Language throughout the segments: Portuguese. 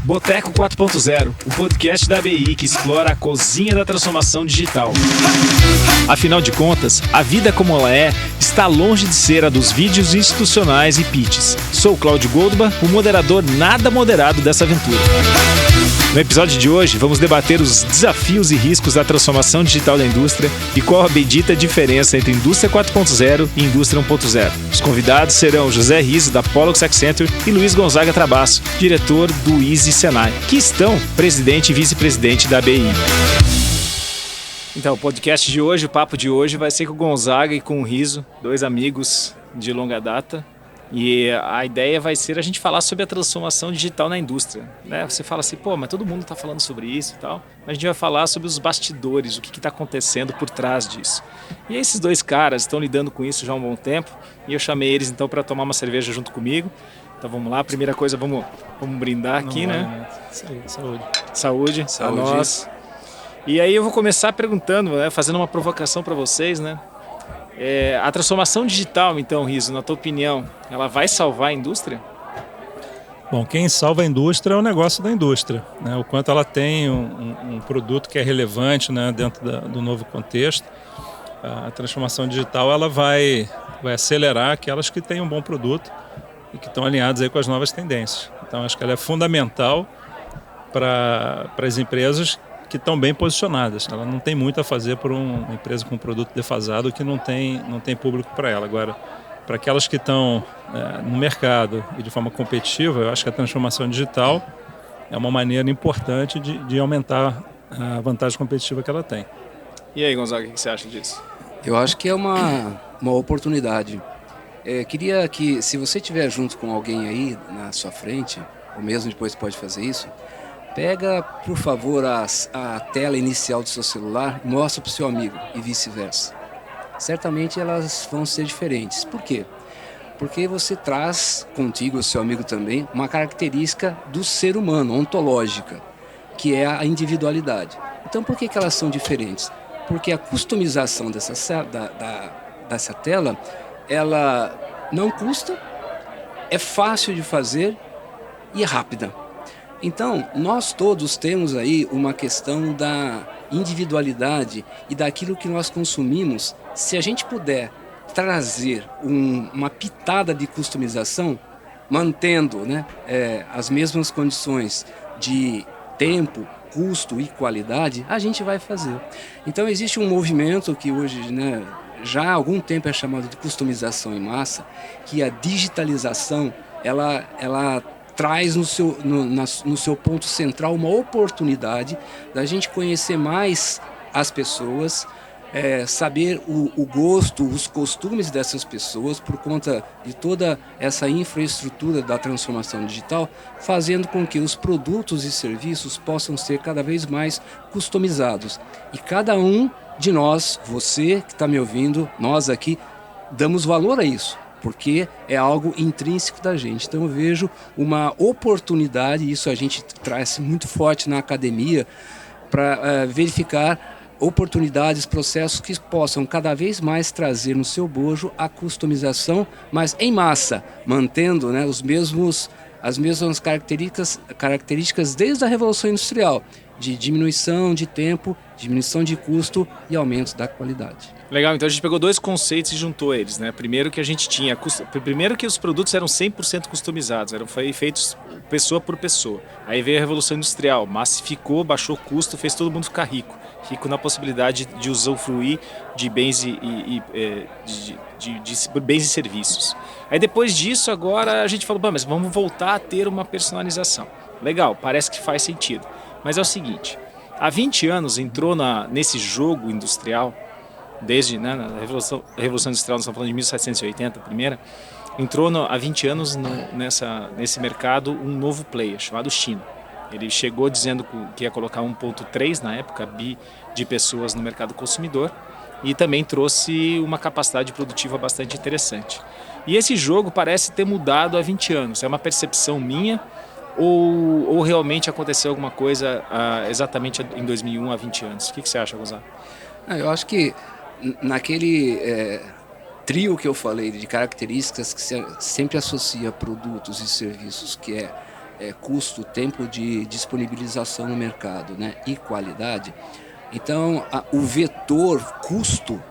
Boteco 4.0, o podcast da ABI que explora a cozinha da transformação digital. Afinal de contas, a vida como ela é está longe de ser a dos vídeos institucionais e pitches. Sou Cláudio Goldman, o moderador nada moderado dessa aventura. No episódio de hoje, vamos debater os desafios e riscos da transformação digital da indústria e qual a bendita diferença entre indústria 4.0 e indústria 1.0. Os convidados serão José Riso, da Pollux Accenture, e Luiz Gonzaga Trabasso, diretor do Easy Senai, que estão presidente e vice-presidente da ABI. Então, o podcast de hoje, o papo de hoje vai ser com o Gonzaga e com o Riso, dois amigos de longa data. E a ideia vai ser a gente falar sobre a transformação digital na indústria, né? Você fala assim, pô, mas todo mundo está falando sobre isso e tal. Mas a gente vai falar sobre os bastidores, o que está acontecendo por trás disso. E esses dois caras estão lidando com isso já há um bom tempo. E eu chamei eles então para tomar uma cerveja junto comigo. Então vamos lá, primeira coisa, vamos brindar aqui, né? Saúde a nós. E aí eu vou começar perguntando, né, fazendo uma provocação para vocês, né? A transformação digital, então, Riso, na tua opinião, ela vai salvar a indústria? Bom, quem salva a indústria é o negócio da indústria, né? O quanto ela tem um produto que é relevante, né, dentro do novo contexto. A transformação digital ela vai acelerar aquelas que têm um bom produto e que estão alinhadas aí com as novas tendências. Então, acho que ela é fundamental para as empresas que estão bem posicionadas. Ela não tem muito a fazer por uma empresa com um produto defasado que não tem público para ela. Agora, para aquelas que estão no mercado e de forma competitiva, eu acho que a transformação digital é uma maneira importante de aumentar a vantagem competitiva que ela tem. E aí, Gonzaga, o que você acha disso? Eu acho que é uma oportunidade. Queria que, se você estiver junto com alguém aí na sua frente, ou mesmo depois pode fazer isso, pega, por favor, a tela inicial do seu celular e mostra para o seu amigo e vice-versa. Certamente elas vão ser diferentes. Por quê? Porque você traz contigo, o seu amigo também, uma característica do ser humano, ontológica, que é a individualidade. Então, por que elas são diferentes? Porque a customização dessa tela, ela não custa, é fácil de fazer e é rápida. Então, nós todos temos aí uma questão da individualidade e daquilo que nós consumimos. Se a gente puder trazer uma pitada de customização, mantendo, né, as mesmas condições de tempo, custo e qualidade, a gente vai fazer. Então, existe um movimento que hoje, né, já há algum tempo é chamado de customização em massa, que a digitalização, ela traz no seu ponto central uma oportunidade da gente conhecer mais as pessoas, saber o gosto, os costumes dessas pessoas por conta de toda essa infraestrutura da transformação digital, fazendo com que os produtos e serviços possam ser cada vez mais customizados. E cada um de nós, você que está me ouvindo, nós aqui, damos valor a isso, porque é algo intrínseco da gente. Então eu vejo uma oportunidade, isso a gente traz muito forte na academia, para verificar oportunidades, processos que possam cada vez mais trazer no seu bojo a customização, mas em massa, mantendo, né, as mesmas características desde a Revolução Industrial, de diminuição de tempo, diminuição de custo e aumento da qualidade. Legal, então a gente pegou dois conceitos e juntou eles, né? Primeiro que a gente tinha, primeiro que os produtos eram 100% customizados, eram feitos pessoa por pessoa. Aí veio a Revolução Industrial, massificou, baixou o custo, fez todo mundo ficar rico na possibilidade de usufruir de bens de bens e serviços. Aí depois disso, agora a gente falou, mas vamos voltar a ter uma personalização. Legal, parece que faz sentido. Mas é o seguinte, há 20 anos entrou nesse jogo industrial, desde, né, na Revolução Industrial, nós estamos falando de 1780, a primeira, entrou há 20 anos nesse mercado um novo player chamado China. Ele chegou dizendo que ia colocar 1.3 na época, bi de pessoas no mercado consumidor, e também trouxe uma capacidade produtiva bastante interessante. E esse jogo parece ter mudado há 20 anos, é uma percepção minha, ou realmente aconteceu alguma coisa exatamente em 2001, há 20 anos? O que você acha, Gonzaga? Eu acho que naquele trio que eu falei de características que sempre associa produtos e serviços, que é custo, tempo de disponibilização no mercado, né, e qualidade. Então, o vetor custo,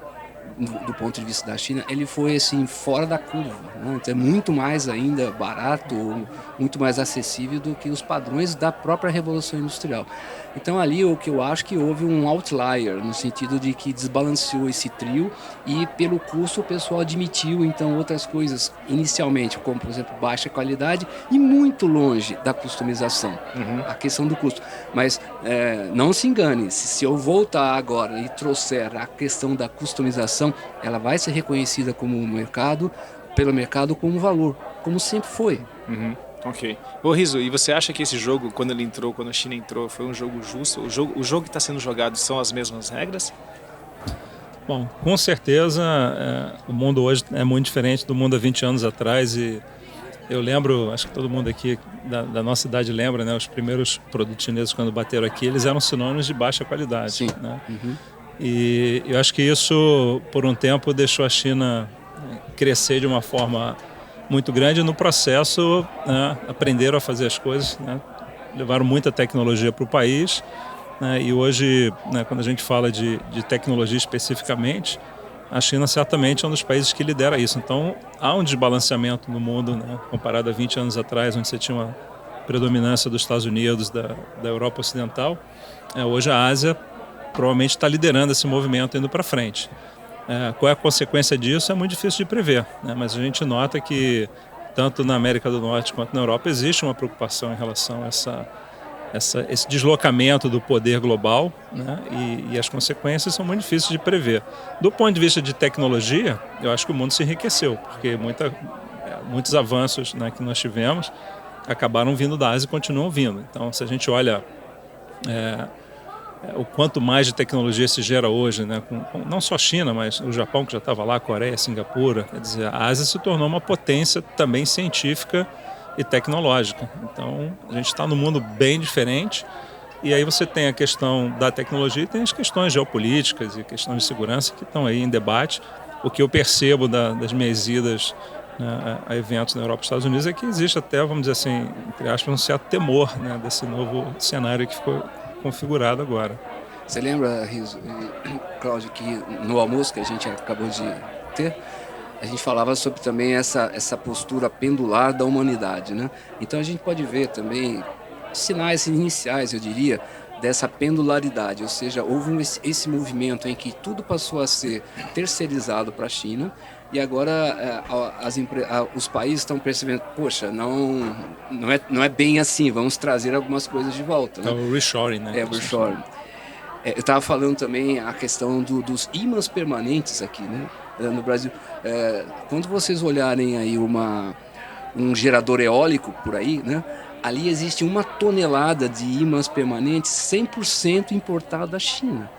do ponto de vista da China, ele foi assim fora da curva, né? Então é muito mais ainda barato, muito mais acessível do que os padrões da própria Revolução Industrial. Então ali o que eu acho que houve um outlier, no sentido de que desbalanceou esse trio e pelo custo o pessoal admitiu então outras coisas inicialmente, como por exemplo baixa qualidade e muito longe da customização, a questão do custo. Mas não se engane, se eu voltar agora e trouxer a questão da customização, ela vai ser reconhecida pelo mercado como valor, como sempre foi. Ok. Ô Riso, e você acha que esse jogo, quando a China entrou, foi um jogo justo? O jogo que está sendo jogado são as mesmas regras? Bom, com certeza o mundo hoje é muito diferente do mundo há 20 anos atrás e eu lembro, acho que todo mundo aqui da nossa idade lembra, né? Os primeiros produtos chineses quando bateram aqui, eles eram sinônimos de baixa qualidade. Sim. Né? E eu acho que isso, por um tempo, deixou a China crescer de uma forma muito grande. No processo, né, aprenderam a fazer as coisas, né, levaram muita tecnologia para o país, né, e hoje, né, quando a gente fala de tecnologia especificamente, a China certamente é um dos países que lidera isso. Então, há um desbalanceamento no mundo, né, comparado a 20 anos atrás, onde você tinha uma predominância dos Estados Unidos, da Europa Ocidental. Hoje a Ásia provavelmente está liderando esse movimento indo para frente. Qual é a consequência disso? É muito difícil de prever, né? Mas a gente nota que tanto na América do Norte quanto na Europa existe uma preocupação em relação a esse deslocamento do poder global, né? E as consequências são muito difíceis de prever. Do ponto de vista de tecnologia, eu acho que o mundo se enriqueceu, porque muitos avanços, né, que nós tivemos acabaram vindo da Ásia e continuam vindo. Então, se a gente olha o quanto mais de tecnologia se gera hoje, né, com não só a China, mas o Japão que já estava lá, a Coreia, Singapura, quer dizer, a Ásia se tornou uma potência também científica e tecnológica. Então, a gente está num mundo bem diferente e aí você tem a questão da tecnologia e tem as questões geopolíticas e questões de segurança que estão aí em debate. O que eu percebo das minhas idas, né, a eventos na Europa e Estados Unidos é que existe até, vamos dizer assim, entre aspas, um certo temor, né, desse novo cenário que ficou configurado agora. Você lembra, Riso, Cláudio, que no almoço que a gente acabou de ter, a gente falava sobre também essa postura pendular da humanidade, né? Então a gente pode ver também sinais iniciais, eu diria, dessa pendularidade, ou seja, houve esse movimento em que tudo passou a ser terceirizado para a China e agora os países estão percebendo, poxa, não é bem assim, vamos trazer algumas coisas de volta. Né? É o reshoring, né? O reshoring. Eu estava falando também a questão dos ímãs permanentes aqui, né? No Brasil. Quando vocês olharem aí um gerador eólico por aí, né? Ali existe 1 tonelada de ímãs permanentes 100% importado da China.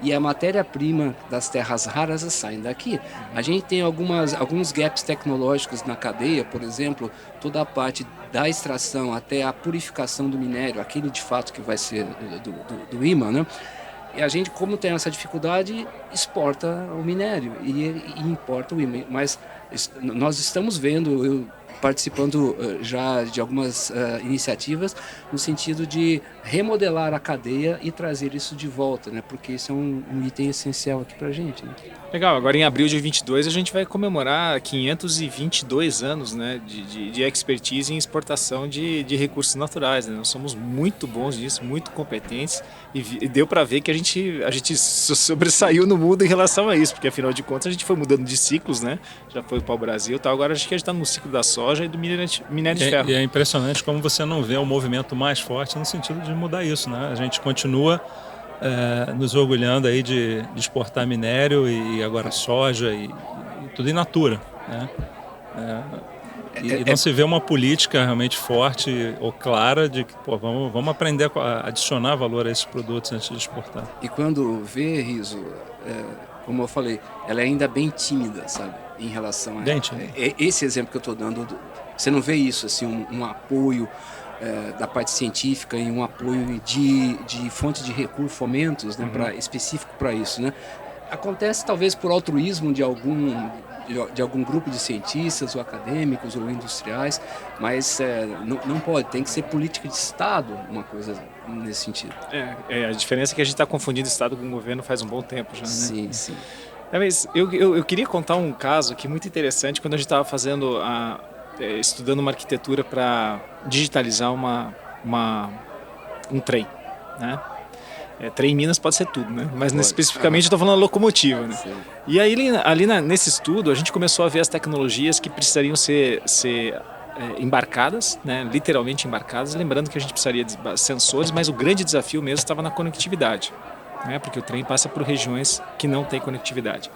E a matéria-prima das terras raras saem daqui. A gente tem alguns gaps tecnológicos na cadeia, por exemplo, toda a parte da extração até a purificação do minério, aquele de fato que vai ser do ímã, né? E a gente, como tem essa dificuldade, exporta o minério e importa o ímã. Mas nós estamos vendo, participando já de algumas iniciativas no sentido de remodelar a cadeia e trazer isso de volta, né? Porque isso é um item essencial aqui para a gente. Né? Legal, agora em abril de 22 a gente vai comemorar 522 anos, né, de expertise em exportação de recursos naturais. Né? Nós somos muito bons nisso, muito competentes e deu para ver que a gente sobressaiu no mundo em relação a isso, porque afinal de contas a gente foi mudando de ciclos, né? Já foi para o Brasil, tá? Agora acho que a gente está no ciclo da soja e do minério de ferro. E é impressionante como você não vê um movimento mais forte no sentido de mudar isso, né? A gente continua nos orgulhando aí de exportar minério e agora soja e tudo in natura, né? E não se vê uma política realmente forte ou clara de que vamos aprender a adicionar valor a esses produtos antes de exportar. E quando vê, Riso, como eu falei, ela é ainda bem tímida, sabe? Em relação a esse exemplo que eu estou dando, você não vê isso, assim, um apoio da parte científica e um apoio de fonte de recursos, fomentos, né, específico para isso, né? Acontece talvez por altruísmo de de algum grupo de cientistas, ou acadêmicos, ou industriais, mas não pode, tem que ser política de Estado, uma coisa nesse sentido. A diferença é que a gente está confundindo Estado com governo faz um bom tempo já, né? Sim, sim. Mas eu queria contar um caso aqui muito interessante quando a gente estava fazendo estudando uma arquitetura para digitalizar um trem, né? Trem em Minas pode ser tudo, né? Mas especificamente eu estou falando da locomotiva, né? Sim. E aí nesse estudo a gente começou a ver as tecnologias que precisariam ser embarcadas, né? Literalmente embarcadas, lembrando que a gente precisaria de sensores, mas o grande desafio mesmo estava na conectividade, né? Porque o trem passa por regiões que não têm conectividade.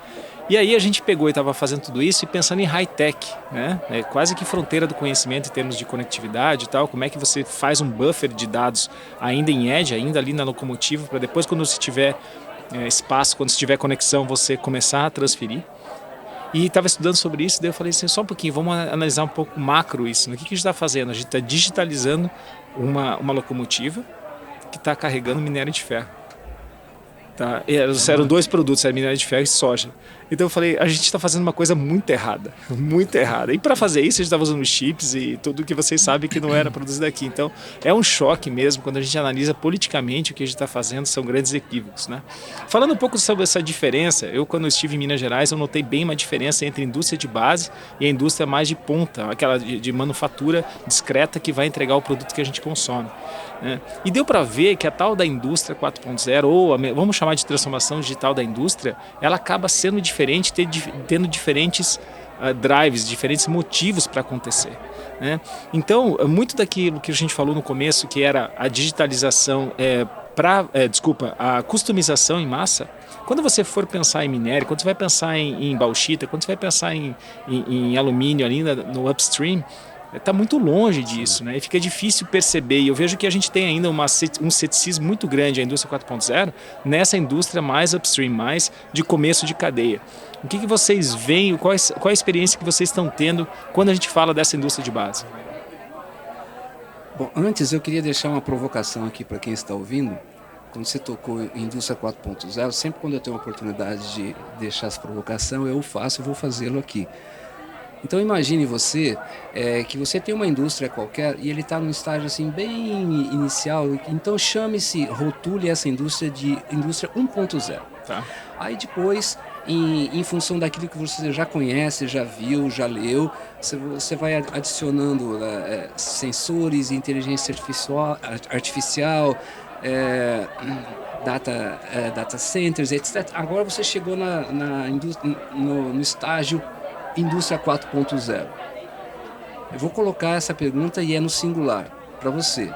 E aí a gente pegou e estava fazendo tudo isso e pensando em high-tech, né? Quase que fronteira do conhecimento em termos de conectividade e tal, como é que você faz um buffer de dados ainda em edge, ainda ali na locomotiva, para depois quando você tiver espaço, quando você tiver conexão, você começar a transferir. E estava estudando sobre isso, daí eu falei assim, só um pouquinho, vamos analisar um pouco macro isso. O que a gente está fazendo? A gente está digitalizando uma locomotiva que está carregando minério de ferro. Tá? Eram 2 produtos, era minério de ferro e soja. Então eu falei, a gente está fazendo uma coisa muito errada, muito errada. E para fazer isso a gente estava usando chips e tudo que vocês sabem que não era produzido aqui. Então é um choque mesmo quando a gente analisa politicamente o que a gente está fazendo, são grandes equívocos, né? Falando um pouco sobre essa diferença, eu quando estive em Minas Gerais eu notei bem uma diferença entre a indústria de base e a indústria mais de ponta, aquela de manufatura discreta que vai entregar o produto que a gente consome. E deu para ver que a tal da indústria 4.0, ou vamos chamar de transformação digital da indústria, ela acaba sendo diferente, tendo diferentes drives, diferentes motivos para acontecer. Então, muito daquilo que a gente falou no começo, que era a digitalização, a customização em massa, quando você for pensar em minério, quando você vai pensar em bauxita, quando você vai pensar em alumínio ali no upstream, está muito longe disso, né? E fica difícil perceber. E eu vejo que a gente tem ainda um ceticismo muito grande, a indústria 4.0, nessa indústria mais upstream, mais de começo de cadeia. O que vocês veem, qual é a experiência que vocês estão tendo quando a gente fala dessa indústria de base? Bom, antes eu queria deixar uma provocação aqui para quem está ouvindo. Quando você tocou em indústria 4.0, sempre quando eu tenho a oportunidade de deixar essa provocação, eu vou fazê-lo aqui. Então imagine você que você tem uma indústria qualquer e ele está num estágio assim bem inicial, então rotule essa indústria de indústria 1.0. Tá. Aí depois, em função daquilo que você já conhece, já viu, já leu, você vai adicionando sensores, inteligência artificial, data centers, etc. Agora você chegou no estágio indústria 4.0. Eu vou colocar essa pergunta e é no singular para você.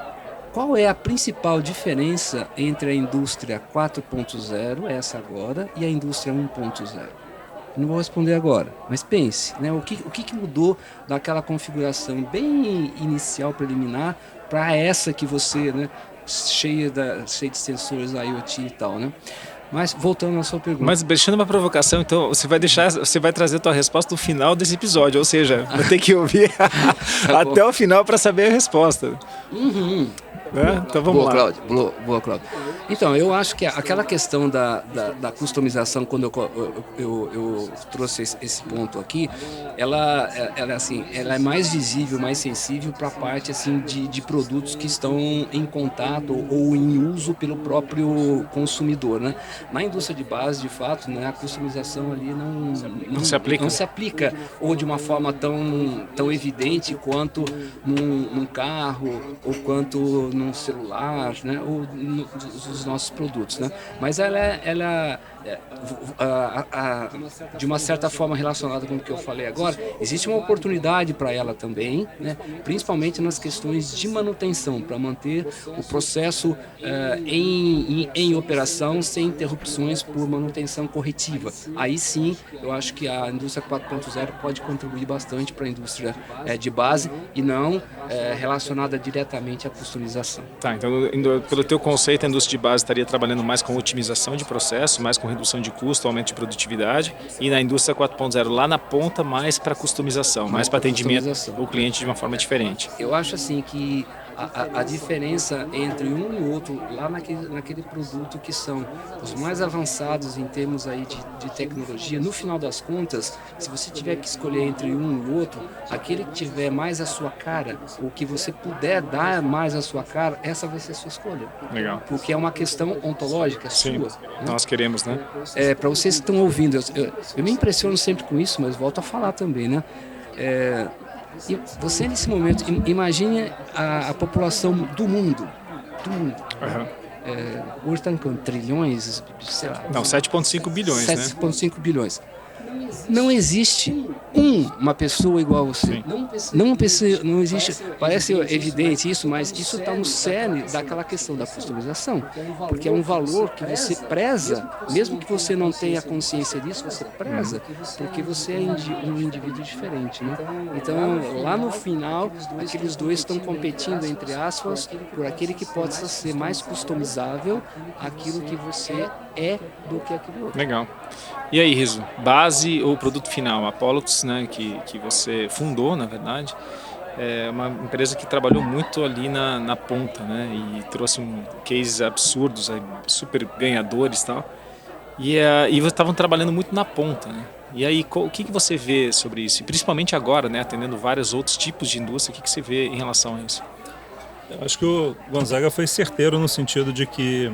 Qual é a principal diferença entre a indústria 4.0, essa agora, e a indústria 1.0? Não vou responder agora, mas pense, né? O que mudou daquela configuração bem inicial, preliminar, para essa que você, né, cheia de sensores IoT e tal, né? Mas voltando à sua pergunta. Mas deixando uma provocação, então você vai trazer a tua resposta no final desse episódio, ou seja, vai ter que ouvir até o final para saber a resposta. Uhum. Então vamos lá. Boa, Cláudio. Então, eu acho que aquela questão da customização, quando eu trouxe esse ponto aqui, ela é mais visível, mais sensível para a parte assim, de produtos que estão em contato ou em uso pelo próprio consumidor, né? Na indústria de base, de fato, né, a customização ali não se aplica ou de uma forma tão evidente quanto num carro ou quanto num celular, né, ou nos nossos produtos, né? Mas ela de uma certa forma relacionada com o que eu falei agora, existe uma oportunidade para ela também, né? Principalmente nas questões de manutenção, para manter o processo em operação sem interrupções por manutenção corretiva. Aí sim, eu acho que a indústria 4.0 pode contribuir bastante para a indústria de base e não relacionada diretamente à customização. Tá, então pelo teu conceito, a indústria de base estaria trabalhando mais com otimização de processo, mais com redução de custo, aumento de produtividade, e na indústria 4.0 lá na ponta mais para customização, mais para atendimento ao cliente de uma forma diferente. Eu acho assim que a diferença entre um e outro lá naquele produto que são os mais avançados em termos aí de tecnologia. No final das contas, se você tiver que escolher entre um e outro, aquele que tiver mais a sua cara, ou que você puder dar mais a sua cara, essa vai ser a sua escolha. Legal. Porque é uma questão ontológica Sim, sua. Né? nós queremos, né? Para vocês que estão ouvindo, eu me impressiono sempre com isso, mas volto a falar também, né? E você nesse momento, imagine a população do mundo. Uhum. Hoje está com trilhões, sei lá. Não, 7,5 bilhões, 7,5 bilhões. Não existe uma pessoa igual a você. Não existe. Parece evidente isso, mas isso está no cerne daquela questão da customização, porque é um valor que você preza, mesmo que você não tenha consciência disso, você preza, porque você é um indivíduo diferente, né? Então, lá no final, aqueles dois estão competindo, entre aspas, por aquele que possa ser mais customizável aquilo que você é do que aquele outro. Legal. E aí, Riso, base ou produto final? A Pollux, né, que você fundou, na verdade, é uma empresa que trabalhou muito ali na ponta, né, e trouxe cases absurdos, super ganhadores e tal. E vocês estavam trabalhando muito na ponta, né? E aí, o que você vê sobre isso? E principalmente agora, né, atendendo vários outros tipos de indústria, o que você vê em relação a isso? Eu acho que o Gonzaga foi certeiro no sentido de que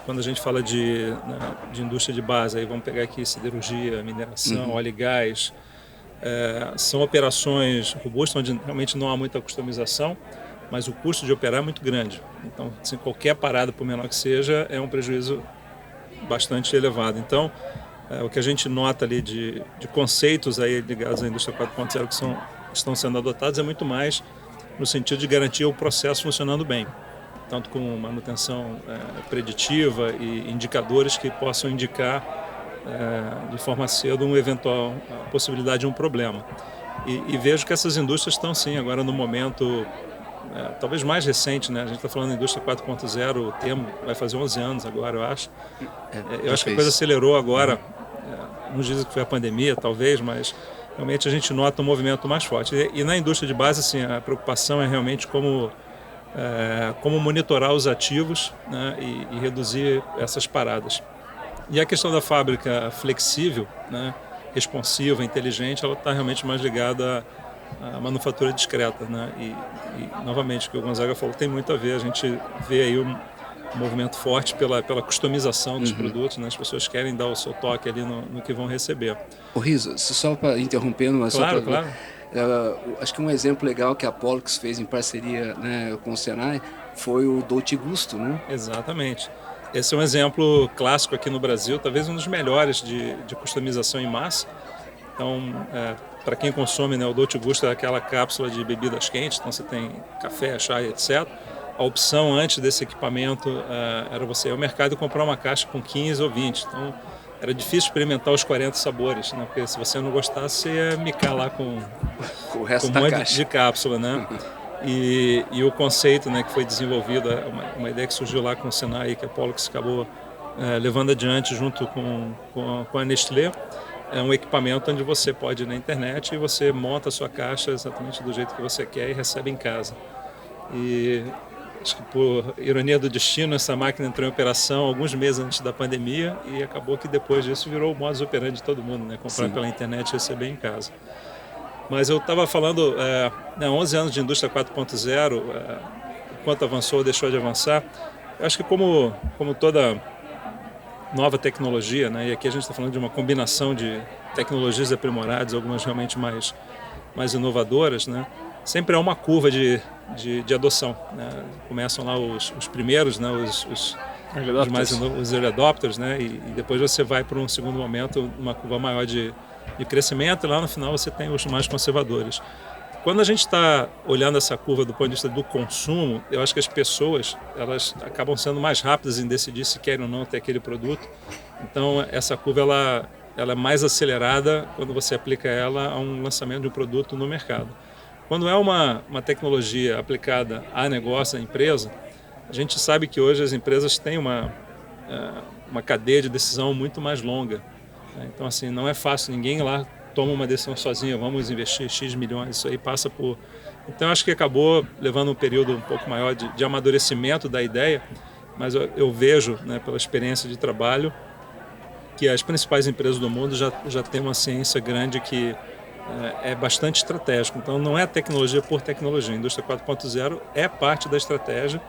quando a gente fala de indústria de base, aí vamos pegar aqui siderurgia, mineração, óleo e gás, são operações robustas onde realmente não há muita customização, mas o custo de operar é muito grande. Então, assim, qualquer parada, por menor que seja, é um prejuízo bastante elevado. Então, o que a gente nota ali de conceitos aí ligados à indústria 4.0 que estão sendo adotados é muito mais no sentido de garantir o processo funcionando bem, tanto com manutenção preditiva e indicadores que possam indicar de forma cedo uma eventual possibilidade de um problema. E vejo que essas indústrias estão sim agora no momento talvez mais recente, né? A gente está falando da indústria 4.0, o termo vai fazer 11 anos agora, eu acho. Eu acho que a coisa acelerou agora, nos dizem que foi a pandemia talvez, mas realmente a gente nota um movimento mais forte. E na indústria de base, assim, a preocupação é realmente como monitorar os ativos, né, e reduzir essas paradas. E a questão da fábrica flexível, né, responsiva, inteligente, ela está realmente mais ligada à manufatura discreta, né? E novamente, o que o Gonzaga falou tem muito a ver. A gente vê aí um movimento forte pela customização dos produtos, né? As pessoas querem dar o seu toque ali no que vão receber. O Riso, só para interrompendo, mas claro. Acho que um exemplo legal que a Pollux fez em parceria, né, com o Senai foi o Dolce Gusto, né? Exatamente. Esse é um exemplo clássico aqui no Brasil, talvez um dos melhores de customização em massa. Então, para quem consome, né, o Dolce Gusto é aquela cápsula de bebidas quentes, então você tem café, chá, etc. A opção antes desse equipamento era você ir ao mercado e comprar uma caixa com 15 ou 20. Então, era difícil experimentar os 40 sabores, né? Porque se você não gostasse, você ia micar lá com o resto um da monte caixa de cápsula, né? E o conceito, né, que foi desenvolvido, uma ideia que surgiu lá com o Senai, que a Pollux acabou levando adiante junto com a Nestlé, é um equipamento onde você pode ir na internet e você monta a sua caixa exatamente do jeito que você quer e recebe em casa. E acho que por ironia do destino, essa máquina entrou em operação alguns meses antes da pandemia e acabou que depois disso virou o modus operandi de todo mundo, né? Comprar pela internet e receber em casa. Mas eu estava falando, 11 anos de indústria 4.0, o quanto avançou ou deixou de avançar. Eu acho que como toda nova tecnologia, né? E aqui a gente está falando de uma combinação de tecnologias aprimoradas, algumas realmente mais inovadoras, né? Sempre há uma curva de adoção, né? Começam lá os primeiros, né? os early adopters, né? E depois você vai para um segundo momento, uma curva maior de crescimento, e lá no final você tem os mais conservadores. Quando a gente está olhando essa curva do ponto de vista do consumo, eu acho que as pessoas elas acabam sendo mais rápidas em decidir se querem ou não ter aquele produto. Então essa curva ela é mais acelerada quando você aplica ela a um lançamento de um produto no mercado. Quando é uma tecnologia aplicada a negócio, a empresa, a gente sabe que hoje as empresas têm uma cadeia de decisão muito mais longa. Então, assim, não é fácil, ninguém lá toma uma decisão sozinha, vamos investir X milhões, isso aí passa por... Então acho que acabou levando um período um pouco maior de amadurecimento da ideia, mas eu vejo, né, pela experiência de trabalho, que as principais empresas do mundo já têm uma ciência grande que é bastante estratégico. Então não é tecnologia por tecnologia. A indústria 4.0 é parte da estratégia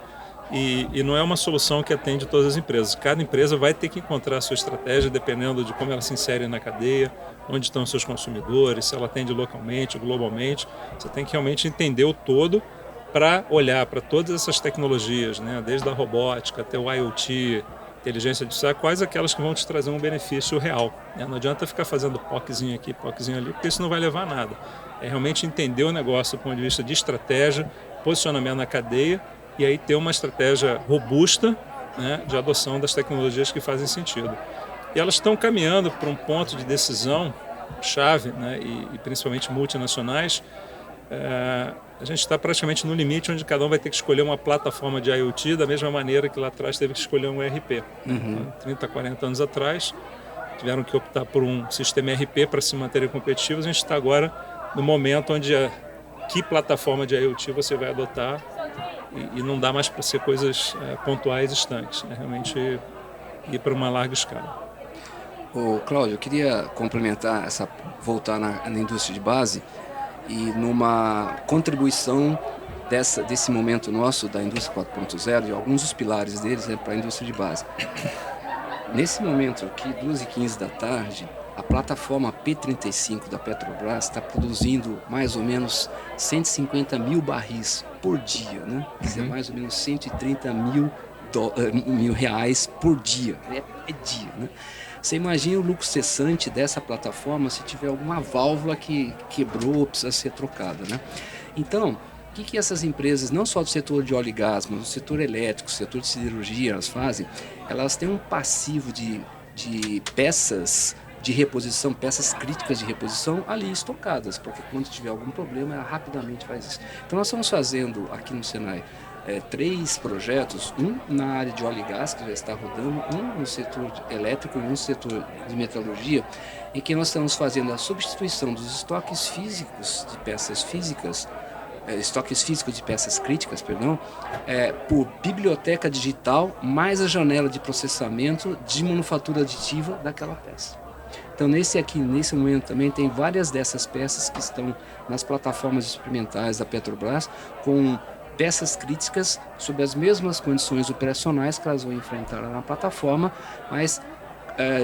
e não é uma solução que atende todas as empresas. Cada empresa vai ter que encontrar a sua estratégia dependendo de como ela se insere na cadeia, onde estão os seus consumidores, se ela atende localmente, globalmente. Você tem que realmente entender o todo para olhar para todas essas tecnologias, né? Desde a robótica até o IoT, inteligência artificial, quais aquelas que vão te trazer um benefício real. Né? Não adianta ficar fazendo POCzinho aqui, POCzinho ali, porque isso não vai levar a nada. É realmente entender o negócio do ponto de vista de estratégia, posicionamento na cadeia, e aí ter uma estratégia robusta, né, de adoção das tecnologias que fazem sentido. E elas estão caminhando para um ponto de decisão chave, né, e principalmente multinacionais. A gente está praticamente no limite onde cada um vai ter que escolher uma plataforma de IoT da mesma maneira que lá atrás teve que escolher um ERP. Uhum. 30, 40 anos atrás tiveram que optar por um sistema ERP para se manterem competitivos. A gente está agora no momento onde que plataforma de IoT você vai adotar e não dá mais para ser coisas pontuais estanques, né? Realmente ir para uma larga escala. Ô, Cláudio, eu queria complementar, voltar na indústria de base e numa contribuição desse momento nosso da indústria 4.0 e alguns dos pilares deles, né, para a indústria de base. Nesse momento aqui, 2h15 da tarde, a plataforma P35 da Petrobras está produzindo mais ou menos 150 mil barris por dia, né? Isso é mais ou menos 130 mil reais por dia. É dia, né? Você imagina o lucro cessante dessa plataforma se tiver alguma válvula que quebrou ou precisa ser trocada, né? Então, o que essas empresas, não só do setor de óleo e gás, mas do setor elétrico, setor de siderurgia, elas fazem? Elas têm um passivo de peças de reposição, peças críticas de reposição ali estocadas, porque quando tiver algum problema, ela rapidamente faz isso. Então nós estamos fazendo aqui no Senai 3 projetos, um na área de óleo e gás, que já está rodando, um no setor elétrico e um no setor de metalurgia, em que nós estamos fazendo a substituição dos estoques físicos de peças físicas, estoques físicos de peças críticas, por biblioteca digital mais a janela de processamento de manufatura aditiva daquela peça. Então nesse momento também tem várias dessas peças que estão nas plataformas experimentais da Petrobras com peças críticas sob as mesmas condições operacionais que elas vão enfrentar na plataforma, mas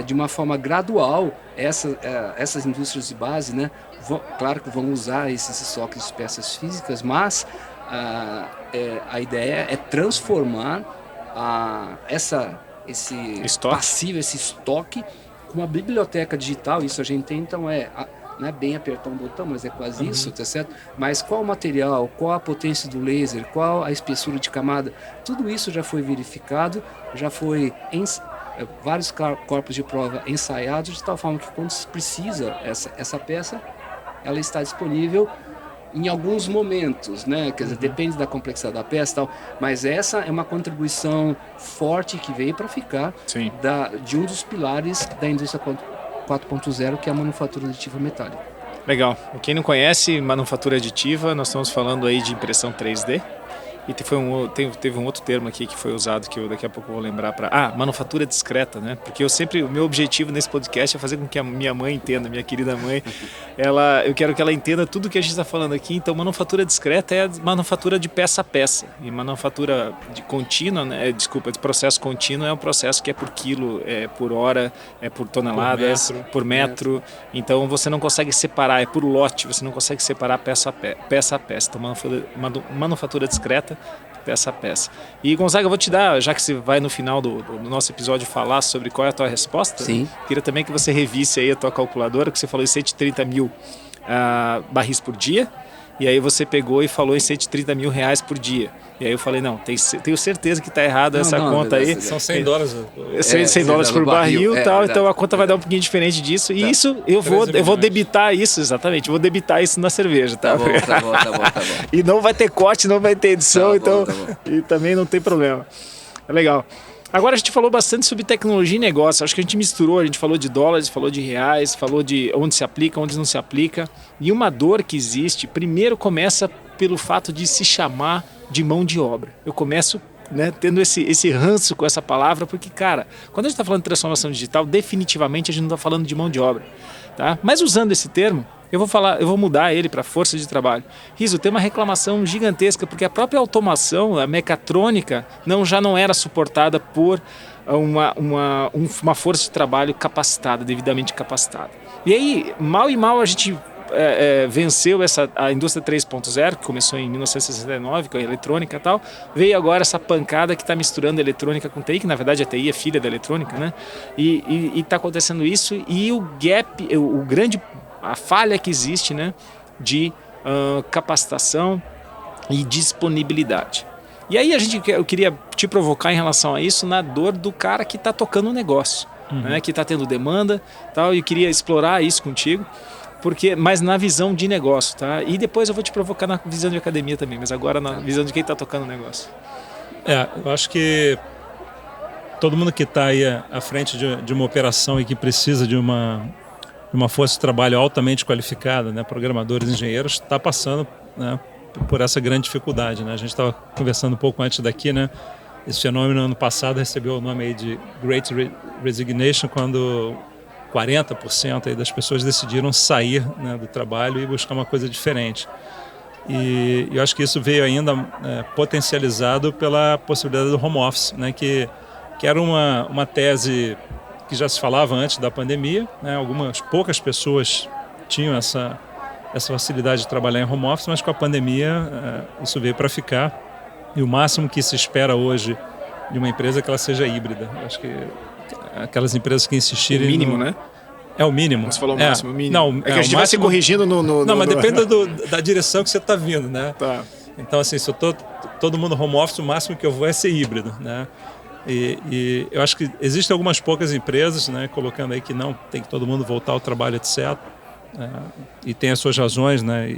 de uma forma gradual essas indústrias de base, né, claro que vão usar esses estoques de peças físicas, mas a ideia é transformar esse passivo, esse estoque, com uma biblioteca digital. Isso a gente tem, então não é bem apertar um botão, mas é quase isso, tá certo? Mas qual o material, qual a potência do laser, qual a espessura de camada, tudo isso já foi verificado, já foi vários corpos de prova ensaiados, de tal forma que quando se precisa essa peça, ela está disponível em alguns momentos, né? Quer dizer, depende da complexidade da peça e tal, mas essa é uma contribuição forte que veio para ficar de um dos pilares da indústria 4.0, que é a manufatura aditiva metálica. Legal. Quem não conhece manufatura aditiva, nós estamos falando aí de impressão 3D. E teve um outro termo aqui que foi usado que eu daqui a pouco vou lembrar manufatura discreta, né? Porque o meu objetivo nesse podcast é fazer com que a minha mãe entenda, minha querida mãe, eu quero que ela entenda tudo que a gente está falando aqui. Então, manufatura discreta é a manufatura de peça a peça. E manufatura de contínua, né? De processo contínuo é um processo que é por quilo, é por hora, é por toneladas, por metro. Então, você não consegue separar, é por lote, você não consegue separar peça a peça. Então, manufatura discreta, peça a peça. E Gonzaga, eu vou te dar, já que você vai no final do nosso episódio falar sobre qual é a tua resposta, sim, queria também que você revisse aí a tua calculadora, que você falou em 130 mil barris por dia, e aí você pegou e falou em 130 mil reais por dia. E aí eu falei, não, tenho certeza que está errado essa conta aí. São $100. $100 por barril e tal, então a conta vai dar um pouquinho diferente disso. E isso, eu vou debitar isso, exatamente, vou debitar isso na cerveja, tá? Tá bom. E não vai ter corte, não vai ter edição, tá bom. E também não tem problema. É legal. Agora a gente falou bastante sobre tecnologia e negócio. Acho que a gente misturou, a gente falou de dólares, falou de reais, falou de onde se aplica, onde não se aplica. E uma dor que existe, primeiro começa pelo fato de se chamar de mão de obra. Eu começo, né, tendo esse ranço com essa palavra, porque, cara, quando a gente está falando de transformação digital, definitivamente a gente não está falando de mão de obra. Tá? Mas usando esse termo, eu vou mudar ele para força de trabalho. Riso, tem uma reclamação gigantesca, porque a própria automação, a mecatrônica, já não era suportada por uma força de trabalho capacitada, devidamente capacitada. E aí, mal e mal, a gente venceu a indústria 3.0, que começou em 1969, com a eletrônica e tal. Veio agora essa pancada que está misturando eletrônica com TI, que na verdade a TI é filha da eletrônica, né? E está acontecendo isso, e o gap, a falha que existe, né, de capacitação e disponibilidade. E aí eu queria te provocar em relação a isso, na dor do cara que está tocando o negócio, né, que está tendo demanda, tal, e eu queria explorar isso contigo, mas na visão de negócio, tá? E depois eu vou te provocar na visão de academia também, mas agora na visão de quem está tocando o negócio. Eu acho que todo mundo que está aí à frente de uma operação e que precisa de uma força de trabalho altamente qualificada, né, programadores, engenheiros, está passando, né, por essa grande dificuldade, né? A gente estava conversando um pouco antes daqui, né? Esse fenômeno ano passado recebeu o nome aí de Great Resignation, quando 40% aí das pessoas decidiram sair, né, do trabalho e buscar uma coisa diferente. E eu acho que isso veio ainda potencializado pela possibilidade do home office, né, que era uma tese que já se falava antes da pandemia, né? Poucas pessoas tinham essa facilidade de trabalhar em home office, mas com a pandemia isso veio para ficar. E o máximo que se espera hoje de uma empresa é que ela seja híbrida. Eu acho que aquelas empresas que insistirem... O mínimo, né? É o mínimo. Você falou o máximo, o mínimo. Não, que a gente vai se corrigindo Não, mas depende da direção que você está vindo, né? Tá. Então, assim, se eu tô todo mundo home office, o máximo que eu vou é ser híbrido, né? E eu acho que existem algumas poucas empresas, né, colocando aí que não, tem que todo mundo voltar ao trabalho, etc. E tem as suas razões, né,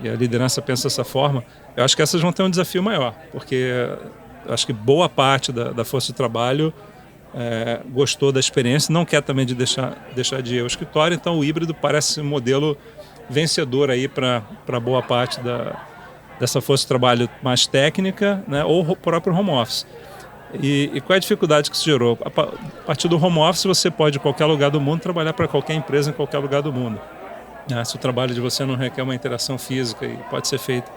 e a liderança pensa dessa forma. Eu acho que essas vão ter um desafio maior, porque eu acho que boa parte da força de trabalho gostou da experiência, não quer também deixar de ir ao escritório, então o híbrido parece um modelo vencedor aí para boa parte dessa força de trabalho mais técnica, né, ou o próprio home office. E qual é a dificuldade que isso gerou? A partir do home office você pode, em qualquer lugar do mundo, trabalhar para qualquer empresa em qualquer lugar do mundo. Se o trabalho de você não requer uma interação física e pode ser feito,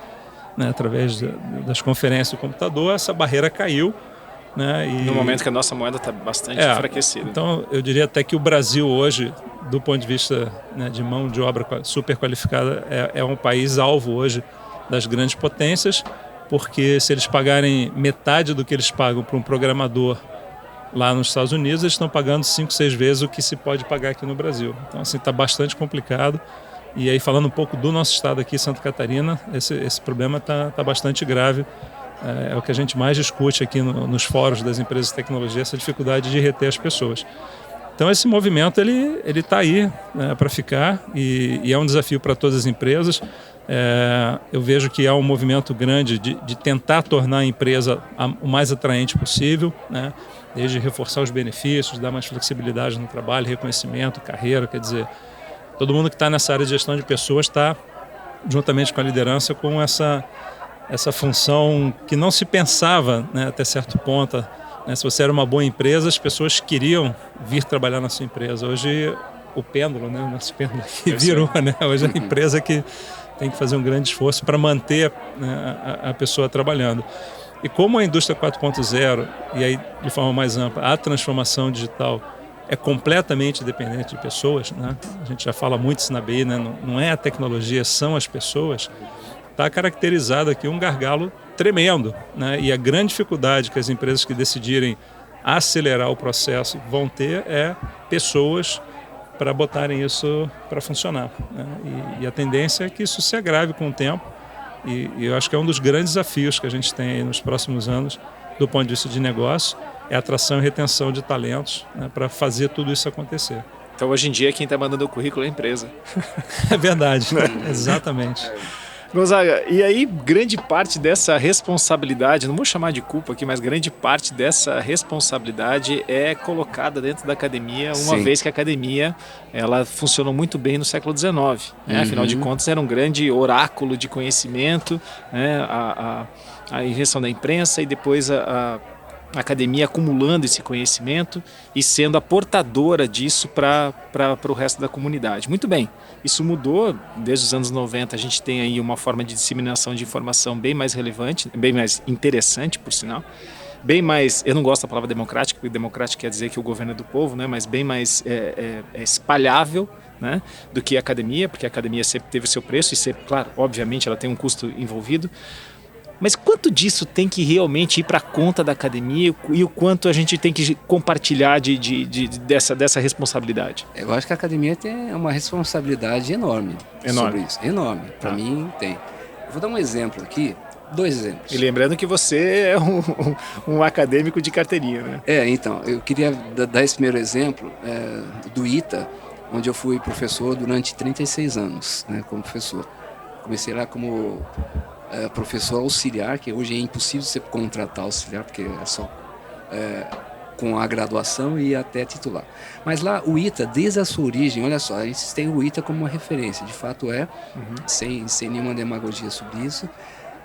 né, através das conferências do computador, essa barreira caiu. Né, no momento que a nossa moeda está bastante enfraquecida. Então, eu diria até que o Brasil hoje, do ponto de vista, né, de mão de obra super qualificada, é um país alvo hoje das grandes potências, porque se eles pagarem metade do que eles pagam para um programador lá nos Estados Unidos, eles estão pagando 5, 6 vezes o que se pode pagar aqui no Brasil. Então, assim, está bastante complicado. E aí, falando um pouco do nosso estado aqui, Santa Catarina, esse problema está bastante grave. É o que a gente mais discute aqui nos fóruns das empresas de tecnologia, essa dificuldade de reter as pessoas. Então, esse movimento ele está aí, né, para ficar e é um desafio para todas as empresas. Eu vejo que há um movimento grande de tentar tornar a empresa o mais atraente possível, né? Desde reforçar os benefícios, dar mais flexibilidade no trabalho, reconhecimento, carreira, quer dizer, todo mundo que está nessa área de gestão de pessoas está, juntamente com a liderança, com essa função que não se pensava, né, até certo ponto, né? Se você era uma boa empresa, as pessoas queriam vir trabalhar na sua empresa. Hoje o pêndulo, né, o nosso pêndulo aqui virou, né? Hoje é a empresa que tem que fazer um grande esforço para manter, né, a pessoa trabalhando. E como a indústria 4.0, e aí de forma mais ampla, a transformação digital é completamente dependente de pessoas, né? A gente já fala muito isso na BI, né? Não é a tecnologia, são as pessoas. Está caracterizado aqui um gargalo tremendo, né? E a grande dificuldade que as empresas que decidirem acelerar o processo vão ter é pessoas para botarem isso para funcionar, né? E a tendência é que isso se agrave com o tempo e eu acho que é um dos grandes desafios que a gente tem aí nos próximos anos do ponto de vista de negócio, é a atração e retenção de talentos, né, para fazer tudo isso acontecer. Então hoje em dia quem está mandando o currículo é a empresa. É verdade, exatamente. Gonzaga, e aí grande parte dessa responsabilidade, não vou chamar de culpa aqui, mas grande parte dessa responsabilidade é colocada dentro da academia, uma Sim. vez que a academia ela funcionou muito bem no século XIX. Né? Afinal de contas, era um grande oráculo de conhecimento, né? A invenção da imprensa e depois a academia acumulando esse conhecimento e sendo a portadora disso para o resto da comunidade. Muito bem, isso mudou desde os anos 90, a gente tem aí uma forma de disseminação de informação bem mais relevante, bem mais interessante, por sinal, bem mais, eu não gosto da palavra democrática, porque democrática quer dizer que o governo é do povo, né, mas bem mais espalhável, né, do que a academia, porque a academia sempre teve o seu preço e sempre, claro, obviamente ela tem um custo envolvido. Mas quanto disso tem que realmente ir para a conta da academia e o quanto a gente tem que compartilhar dessa responsabilidade? Eu acho que a academia tem uma responsabilidade enorme sobre isso. Enorme. Para mim, tem. Eu vou dar um exemplo aqui, 2 exemplos. E lembrando que você é um acadêmico de carteirinha, né? Então, eu queria dar esse primeiro exemplo do ITA, onde eu fui professor durante 36 anos, né, como professor. Comecei lá como professor auxiliar, que hoje é impossível você contratar auxiliar, porque é só com a graduação e até titular. Mas lá o ITA, desde a sua origem, olha só, a gente tem o ITA como uma referência, de fato sem nenhuma demagogia sobre isso,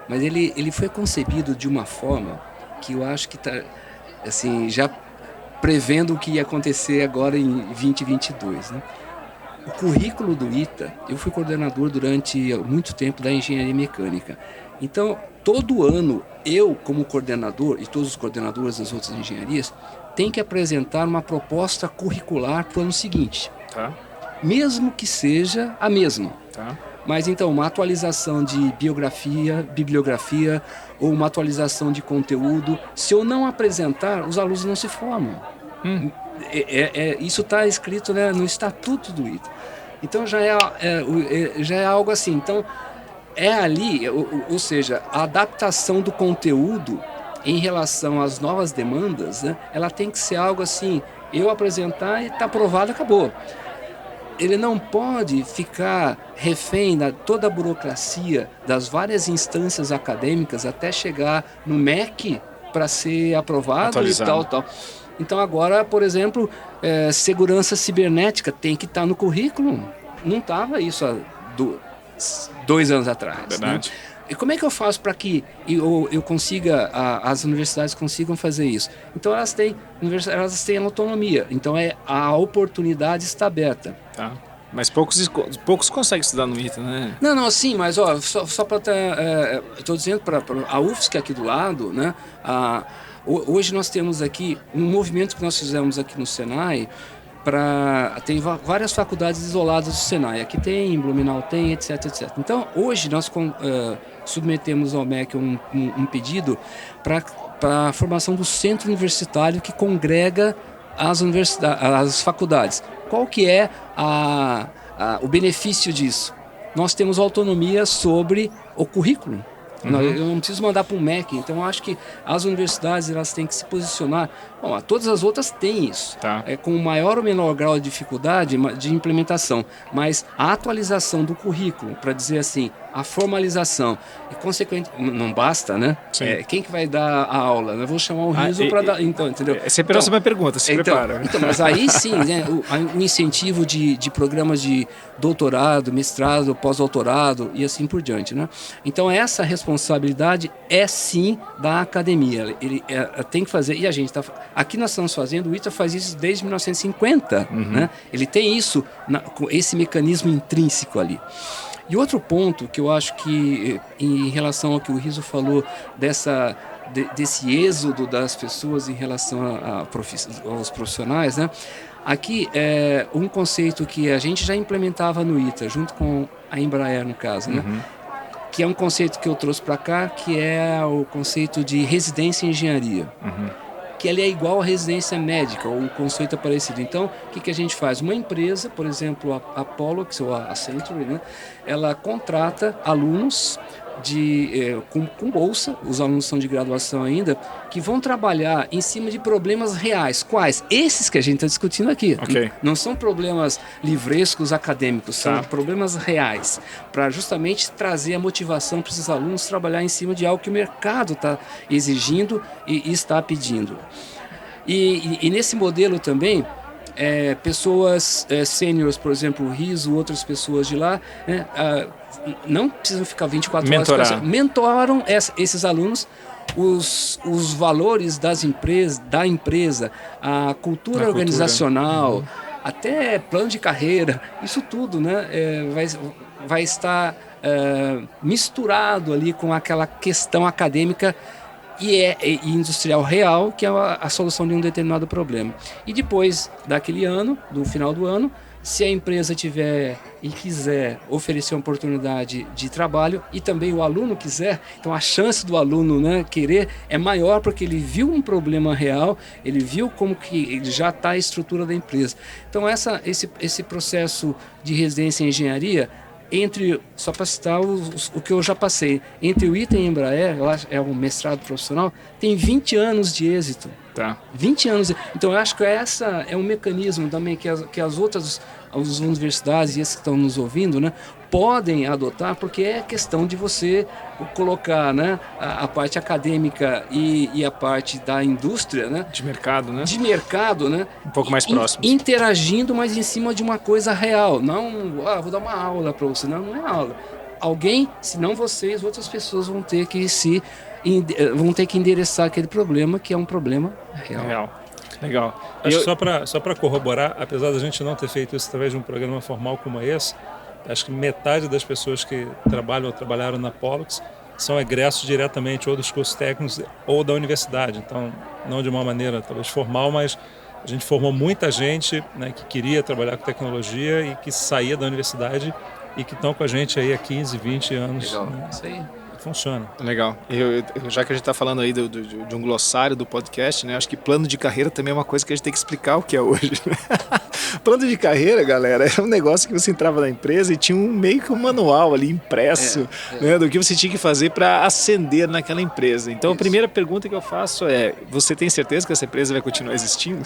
mas ele foi concebido de uma forma que eu acho que está, assim, já prevendo o que ia acontecer agora em 2022, né? O currículo do ITA, eu fui coordenador durante muito tempo da engenharia mecânica. Então, todo ano, eu como coordenador e todos os coordenadores das outras engenharias têm que apresentar uma proposta curricular para o ano seguinte. Tá. Mesmo que seja a mesma. Tá. Mas então, uma atualização de bibliografia ou uma atualização de conteúdo, se eu não apresentar, os alunos não se formam. Isso está escrito, né, no estatuto do ITA. Então já é algo assim. Então é ali, ou seja, a adaptação do conteúdo em relação às novas demandas, né, ela tem que ser algo assim, eu apresentar e está aprovado, acabou. Ele não pode ficar refém da toda a burocracia das várias instâncias acadêmicas até chegar no MEC para ser aprovado. Atualizado. E tal. Então agora, por exemplo, segurança cibernética tem que estar no currículo. Não estava isso há 2 anos atrás. Verdade. Né? E como é que eu faço para que eu consiga, as universidades consigam fazer isso? Então elas têm autonomia. Então a oportunidade está aberta. Tá. Mas poucos conseguem estudar no ITA, né? Não, sim, mas só para estou dizendo para a UFSC aqui do lado, né? Hoje nós temos aqui um movimento que nós fizemos aqui no Senai, tem várias faculdades isoladas do Senai. Aqui tem, em Blumenau tem, etc, etc. Então, hoje nós submetemos ao MEC um pedido para a formação do centro universitário que congrega as faculdades. Qual que é o benefício disso? Nós temos autonomia sobre o currículo. Eu não preciso mandar para um MEC, então eu acho que as universidades elas têm que se posicionar. Bom, todas as outras têm isso, tá. Com maior ou menor grau de dificuldade de implementação, mas a atualização do currículo, para dizer assim, a formalização, e consequentemente, não basta, né? Quem que vai dar a aula? Eu vou chamar o Riso para dar, então, entendeu? É sempre a próxima pergunta, se prepara. Então, mas aí sim, né, o incentivo de programas de doutorado, mestrado, pós-doutorado e assim por diante, né? Então essa responsabilidade é sim da academia, ele tem que fazer, e a gente aqui nós estamos fazendo, o ITA faz isso desde 1950, né? Ele tem isso, com esse mecanismo intrínseco ali. E outro ponto que eu acho que, em relação ao que o Riso falou, desse êxodo das pessoas em relação aos profissionais, né? Aqui é um conceito que a gente já implementava no ITA, junto com a Embraer, no caso, né? Que é um conceito que eu trouxe para cá, que é o conceito de residência em engenharia. Que ele é igual à residência médica, ou o conceito é parecido. Então, o que a gente faz? Uma empresa, por exemplo, a Pollux ou a Century, né, ela contrata alunos com bolsa, os alunos são de graduação ainda, que vão trabalhar em cima de problemas reais. Quais? Esses que a gente está discutindo aqui. Okay. Não são problemas livrescos acadêmicos, são problemas reais, para justamente trazer a motivação para esses alunos trabalhar em cima de algo que o mercado está exigindo e está pedindo. E nesse modelo também, pessoas sêniores, por exemplo, o Riso, outras pessoas de lá, né, não precisam ficar 24 horas. Mentoram esses alunos, os valores da empresa, a cultura organizacional, até plano de carreira, isso tudo, né, vai estar misturado ali com aquela questão acadêmica e industrial real, que é a solução de um determinado problema. E depois daquele ano, do final do ano, se a empresa tiver e quiser oferecer uma oportunidade de trabalho e também o aluno quiser, então a chance do aluno, né, querer é maior, porque ele viu um problema real, ele viu como que já está a estrutura da empresa. Então esse processo de residência em engenharia, só para citar o que eu já passei, entre o ITA e a Embraer, é um mestrado profissional, tem 20 anos de êxito. Tá. 20 anos. Então eu acho que essa é um mecanismo também que as outras as universidades e esses que estão nos ouvindo, né, podem adotar, porque é questão de você colocar, né, a parte acadêmica e a parte da indústria, né, de mercado, né, um pouco mais próximos, interagindo, mas em cima de uma coisa real. Não, vou dar uma aula para você, não é aula. Alguém, se não vocês, outras pessoas vão ter que endereçar aquele problema, que é um problema real. Legal. Acho que só para corroborar, apesar da gente não ter feito isso através de um programa formal como esse, acho que metade das pessoas que trabalham ou trabalharam na Pollux são egressos diretamente ou dos cursos técnicos ou da universidade. Então, não de uma maneira talvez formal, mas a gente formou muita gente, né, que queria trabalhar com tecnologia e que saía da universidade e que estão com a gente aí há 15, 20 anos. Legal, né? isso aí. Funciona. Legal. Já que a gente está falando aí de um glossário do podcast, né? Acho que plano de carreira também é uma coisa que a gente tem que explicar o que é hoje. Plano de carreira, galera, era um negócio que você entrava na empresa e tinha meio que um manual ali impresso, né, do que você tinha que fazer para ascender naquela empresa. Então, a primeira pergunta que eu faço é: você tem certeza que essa empresa vai continuar existindo?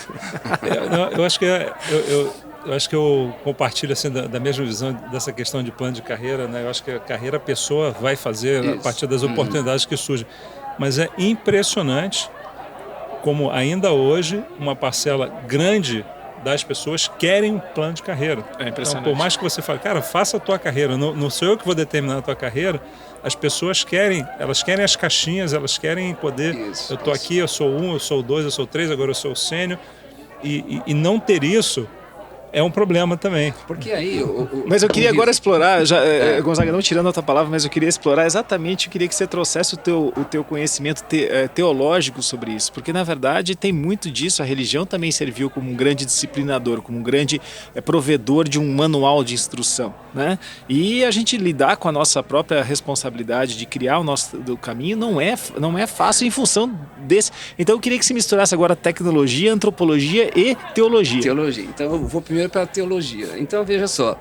Eu acho que eu compartilho assim, da mesma visão dessa questão de plano de carreira, né? Eu acho que a carreira a pessoa vai fazer a partir das oportunidades que surgem. Mas é impressionante como ainda hoje uma parcela grande das pessoas querem um plano de carreira. É impressionante. Então, por mais que você fale, cara, faça a tua carreira, não sou eu que vou determinar a tua carreira, as pessoas querem as caixinhas, elas querem poder, eu estou aqui, eu sou 1, eu sou 2, eu sou 3, agora eu sou o sênior, e não ter isso é um problema também. Porque aí... Mas eu queria agora explorar, Gonzaga, não tirando a outra palavra, mas eu queria explorar exatamente, eu queria que você trouxesse o teu conhecimento teológico sobre isso, porque na verdade tem muito disso, a religião também serviu como um grande disciplinador, como um grande provedor de um manual de instrução, né? E a gente lidar com a nossa própria responsabilidade de criar o nosso caminho não é fácil em função desse. Então eu queria que você misturasse agora tecnologia, antropologia e teologia. Então eu vou primeiro para a teologia. Então, veja só,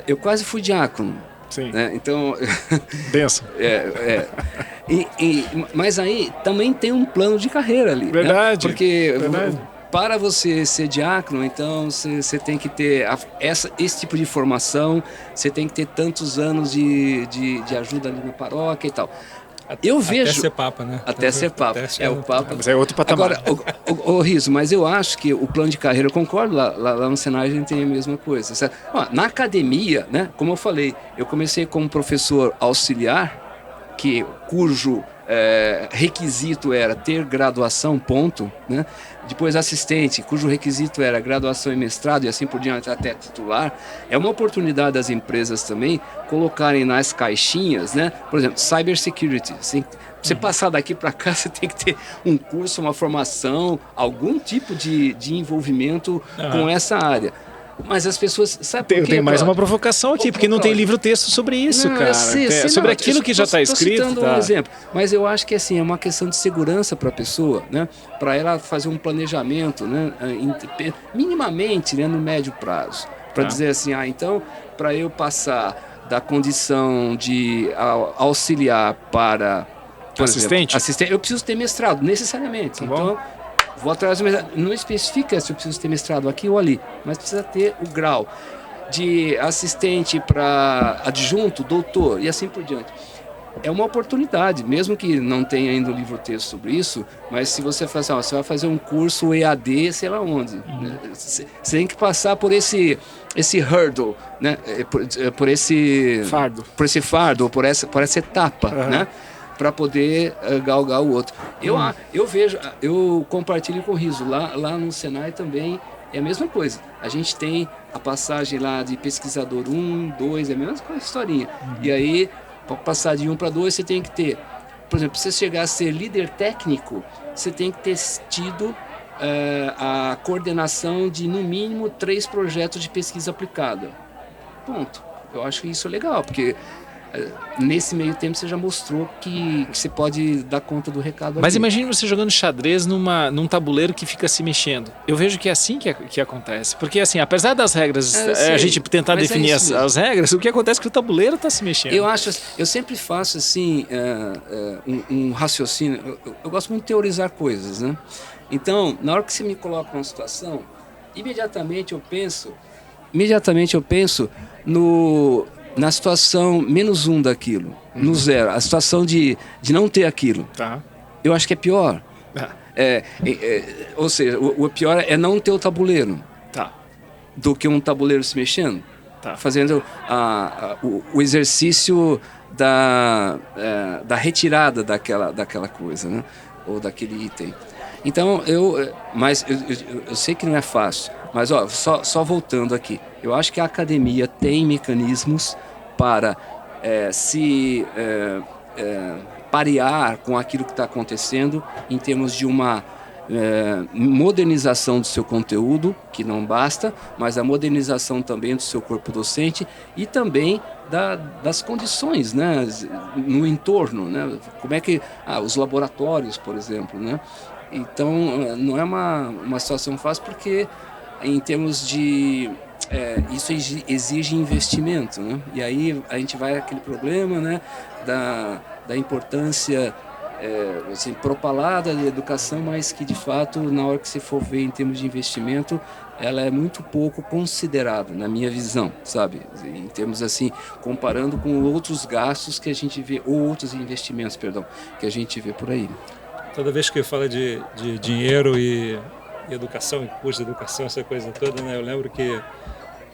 eu quase fui diácono. Sim. Né? Então... Benção. Mas aí também tem um plano de carreira ali. Verdade. Né? Porque para você ser diácono, então você tem que ter esse tipo de formação, você tem que ter tantos anos de ajuda ali na paróquia e tal. Eu vejo... Até ser papa, né? Até ser papa. O papa. Mas é outro patamar. Agora, Riso, mas eu acho que o plano de carreira, eu concordo, lá no Senai a gente tem a mesma coisa. Certo? Na academia, né, como eu falei, eu comecei como professor auxiliar, cujo requisito era ter graduação, ponto, né? Depois assistente, cujo requisito era graduação e mestrado e assim por diante até titular. É uma oportunidade das empresas também colocarem nas caixinhas, né? Por exemplo, cybersecurity. Você passar daqui para cá, você tem que ter um curso, uma formação, algum tipo de envolvimento com essa área. Mas as pessoas... Sabe por quê? Tem mais uma provocação aqui, porque não tem livro-texto sobre isso, cara. Sobre aquilo que já está escrito. Estou citando um exemplo. Mas eu acho que assim, é uma questão de segurança para a pessoa, né? Para ela fazer um planejamento, né? Minimamente, né? No médio prazo. Para dizer assim, então, para eu passar da condição de auxiliar para... Por assistente? Exemplo, eu preciso ter mestrado, necessariamente. Tá então, vou atrás do mestrado. Não especifica se eu preciso ter mestrado aqui ou ali, mas precisa ter o grau de assistente para adjunto, doutor e assim por diante. É uma oportunidade, mesmo que não tenha ainda um livro-texto sobre isso, mas se você fazer, você vai fazer um curso EAD, sei lá onde, né? Você tem que passar por esse hurdle, né? por esse fardo, por essa etapa, né? Para poder galgar o outro. Eu vejo, eu compartilho com o Riso, lá no Senai também é a mesma coisa. A gente tem a passagem lá de pesquisador 1, 2, é a mesma historinha. E aí, para passar de 1 para 2, você tem que ter, por exemplo, para você chegar a ser líder técnico, você tem que ter tido a coordenação de, no mínimo, 3 projetos de pesquisa aplicada. Ponto. Eu acho isso legal, porque nesse meio tempo você já mostrou que você pode dar conta do recado. Mas ali. imagine você jogando xadrez num tabuleiro que fica se mexendo. Eu vejo que é assim que acontece. Porque assim, apesar das regras, a gente tentar definir as regras, o que acontece é que o tabuleiro está se mexendo. Eu sempre faço assim, um raciocínio. Eu gosto muito de teorizar coisas, né? Então, na hora que você me coloca numa situação, imediatamente eu penso na situação -1 daquilo, no zero, a situação de não ter aquilo. Tá. Eu acho que é pior. Ou seja, o pior é não ter o tabuleiro, tá, do que um tabuleiro se mexendo, tá, fazendo o exercício da retirada daquela coisa, né? Ou daquele item. Então, eu sei que não é fácil, mas só voltando aqui, eu acho que a academia tem mecanismos para se parear com aquilo que está acontecendo em termos de uma modernização do seu conteúdo, que não basta, mas a modernização também do seu corpo docente e também das condições, né, no entorno, né? Como é que os laboratórios, por exemplo, né? Então, não é uma situação fácil, porque em termos de... isso exige investimento, né? E aí a gente vai àquele problema, né, da importância assim, propalada da educação, mas que de fato, na hora que você for ver em termos de investimento, ela é muito pouco considerada, na minha visão, sabe? Em termos assim, comparando com outros gastos que a gente vê, ou outros investimentos, perdão, que a gente vê por aí. Toda vez que fala de dinheiro e educação, e curso de educação, essa coisa toda, né? Eu lembro que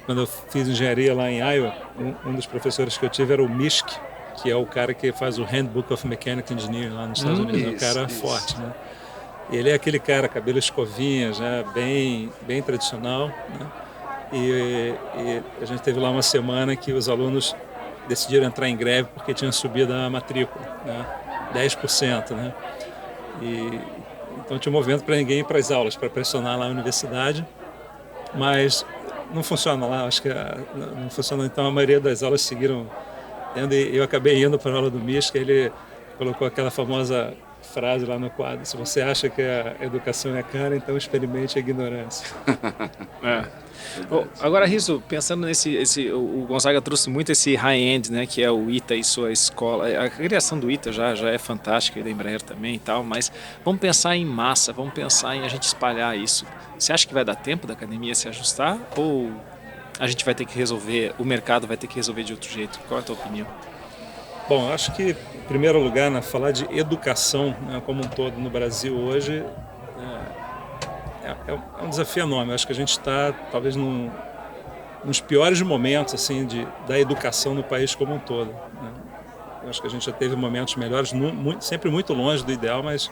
quando eu fiz engenharia lá em Iowa, um dos professores que eu tive era o Mischk, que é o cara que faz o Handbook of Mechanical Engineering lá nos Estados Unidos, um cara forte, né? Ele é aquele cara, cabelo escovinha, já bem tradicional, né? E a gente teve lá uma semana que os alunos decidiram entrar em greve porque tinha subido a matrícula, né? 10%, né? Então tinha um movimento para ninguém ir para as aulas, para pressionar lá a universidade, mas não funciona lá, acho que não funcionou. Então a maioria das aulas seguiram tendo, e eu acabei indo para a aula do Mischke. Ele colocou aquela famosa frase lá no quadro: se você acha que a educação é cara, então experimente a ignorância. Agora, Riso, pensando o Gonzaga trouxe muito esse high-end, né, que é o ITA e sua escola. A criação do ITA já é fantástica, e da Embraer também e tal, mas vamos pensar em massa, vamos pensar em a gente espalhar isso. Você acha que vai dar tempo da academia se ajustar, ou a gente vai ter que resolver, o mercado vai ter que resolver de outro jeito? Qual é a tua opinião? Bom, eu acho que, em primeiro lugar, né, falar de educação, né, como um todo no Brasil hoje é um desafio enorme. Eu acho que a gente está, talvez, nos piores momentos assim, da educação no país como um todo, né? Eu acho que a gente já teve momentos melhores, sempre muito longe do ideal, mas